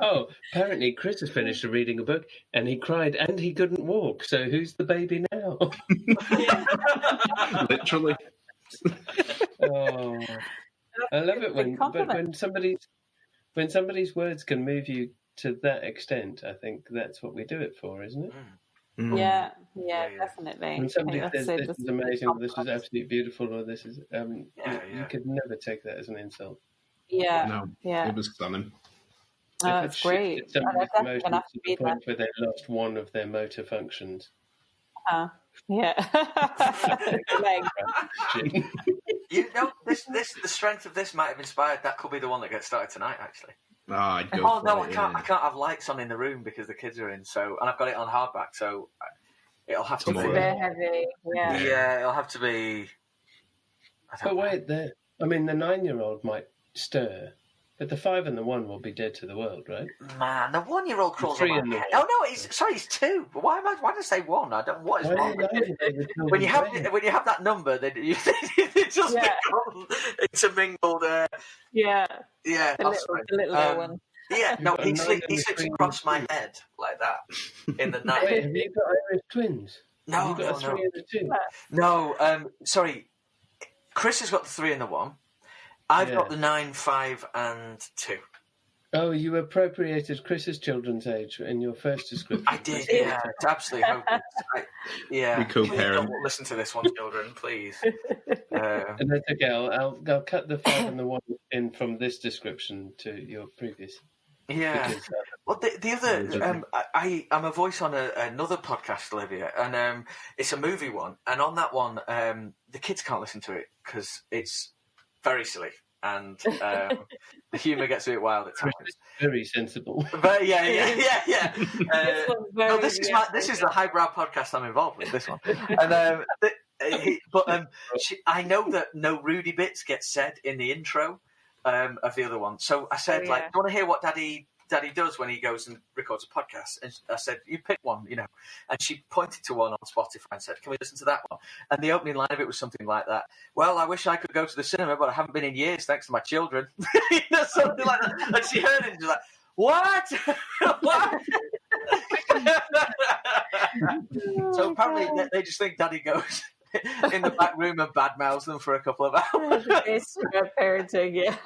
Oh, apparently Chris has finished reading a book and he cried and he couldn't walk. So who's the baby now? Literally. Oh, I love it when somebody's words can move you to that extent. I think that's what we do it for, isn't it? Mm. Yeah, definitely. When somebody says this is amazing, or this is absolutely beautiful, or this is, you could never take that as an insult. Yeah, No, it was stunning. Oh, it's great. Somebody's emotions to the point where they lost one of their motor functions. Yeah. The strength of this might have inspired. That could be the one that gets started tonight, actually. Oh, I'd go for no, it, I can't have lights on in the room because the kids are in. So, and I've got it on hardback, so it'll have to be. It's a bit heavy. Yeah, it'll have to be. But wait, the 9-year-old might stir, but the 5 and the 1 will be dead to the world, right? Man, the 1-year-old crawls on my head. Oh no, he's 2. Why did I say 1? I don't. What is wrong with it? When you have that number, then it just becomes intermingled. Yeah. The little one. Yeah, no, he sits across my head like that in the night. Wait, have you got Irish twins? No, have you got a 3 and a 2? No, sorry. Chris has got the 3 and the 1. I've got the 9, 5, and 2. Oh, you appropriated Chris's children's age in your first description. I did, yeah. It's absolutely hopeless. We co-parent. Don't listen to this one, children, please. And that's okay. I'll cut the 5 and the 1 in from this description to your previous. Yeah. Because, well, the other, I'm a voice on another podcast, Olivia, and it's a movie one. And on that one, the kids can't listen to it because it's very silly. And the humour gets a bit wild at times. Very sensible. But yeah. This is the highbrow podcast I'm involved with. This one, and I know that no Rudy bits get said in the intro of the other one. So I said, do you want to hear what Daddy does when he goes and records a podcast? And I said, you pick one, And she pointed to one on Spotify and said, can we listen to that one? And the opening line of it was something like that. Well, I wish I could go to the cinema, but I haven't been in years thanks to my children. Something like that. And she heard it and she was like, what? What? So apparently they just think Daddy goes in the back room and badmouths them for a couple of hours. It's parenting, yeah.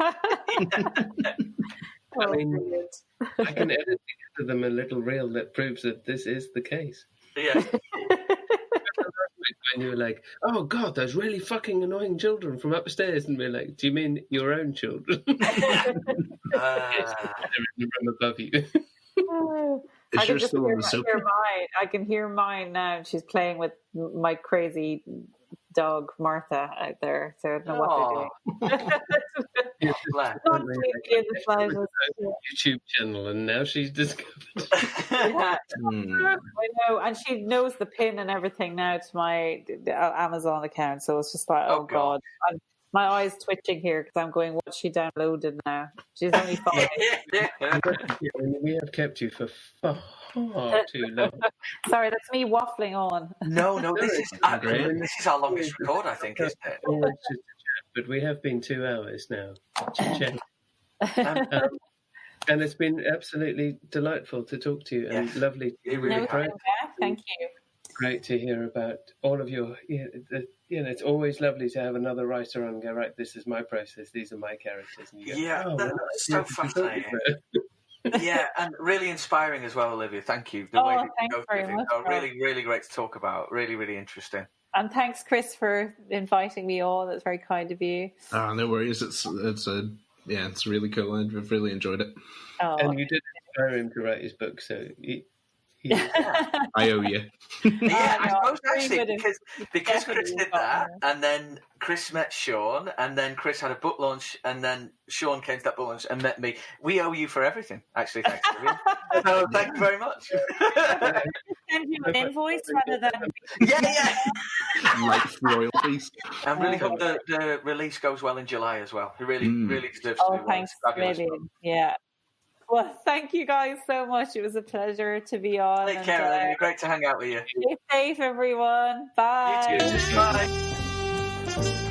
I mean, I can edit together them a little reel that proves that this is the case. Yeah. And you were like, oh God, those really fucking annoying children from upstairs. And we're like, do you mean your own children? Yes, they're in the room above you. I can hear mine now. She's playing with my crazy dog Martha out there, so I don't know what they're doing. YouTube channel, and now she's discovered. I know, and she knows the pin and everything now to my Amazon account. So it's just like, oh God. My eyes twitching here because I'm going, what's she downloaded now? She's only 5. We have kept you for far too long. Sorry, that's me waffling on. No, this is our longest record, I think, isn't it? It's just a chat, but we have been 2 hours now. And it's been absolutely delightful to talk to you and lovely to really Thank you. great to hear about all of your. It's always lovely to have another writer on and go, right, this is my process, these are my characters. And you go, that's so fascinating. Yeah, and really inspiring as well, Olivia. Thank you. The way that you go through things. Really, really great to talk about. Really, really interesting. And thanks, Chris, for inviting me on. That's very kind of you. No worries. It's really cool. I've really enjoyed it. Oh. And you did inspire him to write his book, so I owe you. I suppose actually because Chris did that, and then Chris met Sean, and then Chris had a book launch, and then Sean came to that book launch and met me. We owe you for everything, actually. Thanks, Olivia. So thank you very much. Send you an invoice rather than life royalties. I really hope the release goes well in July as well. It really deserves to do well. Thanks, really. Yeah. Well, thank you guys so much. It was a pleasure to be on. Take care, Olivia. Great to hang out with you. Stay safe, everyone. Bye. You too. Bye.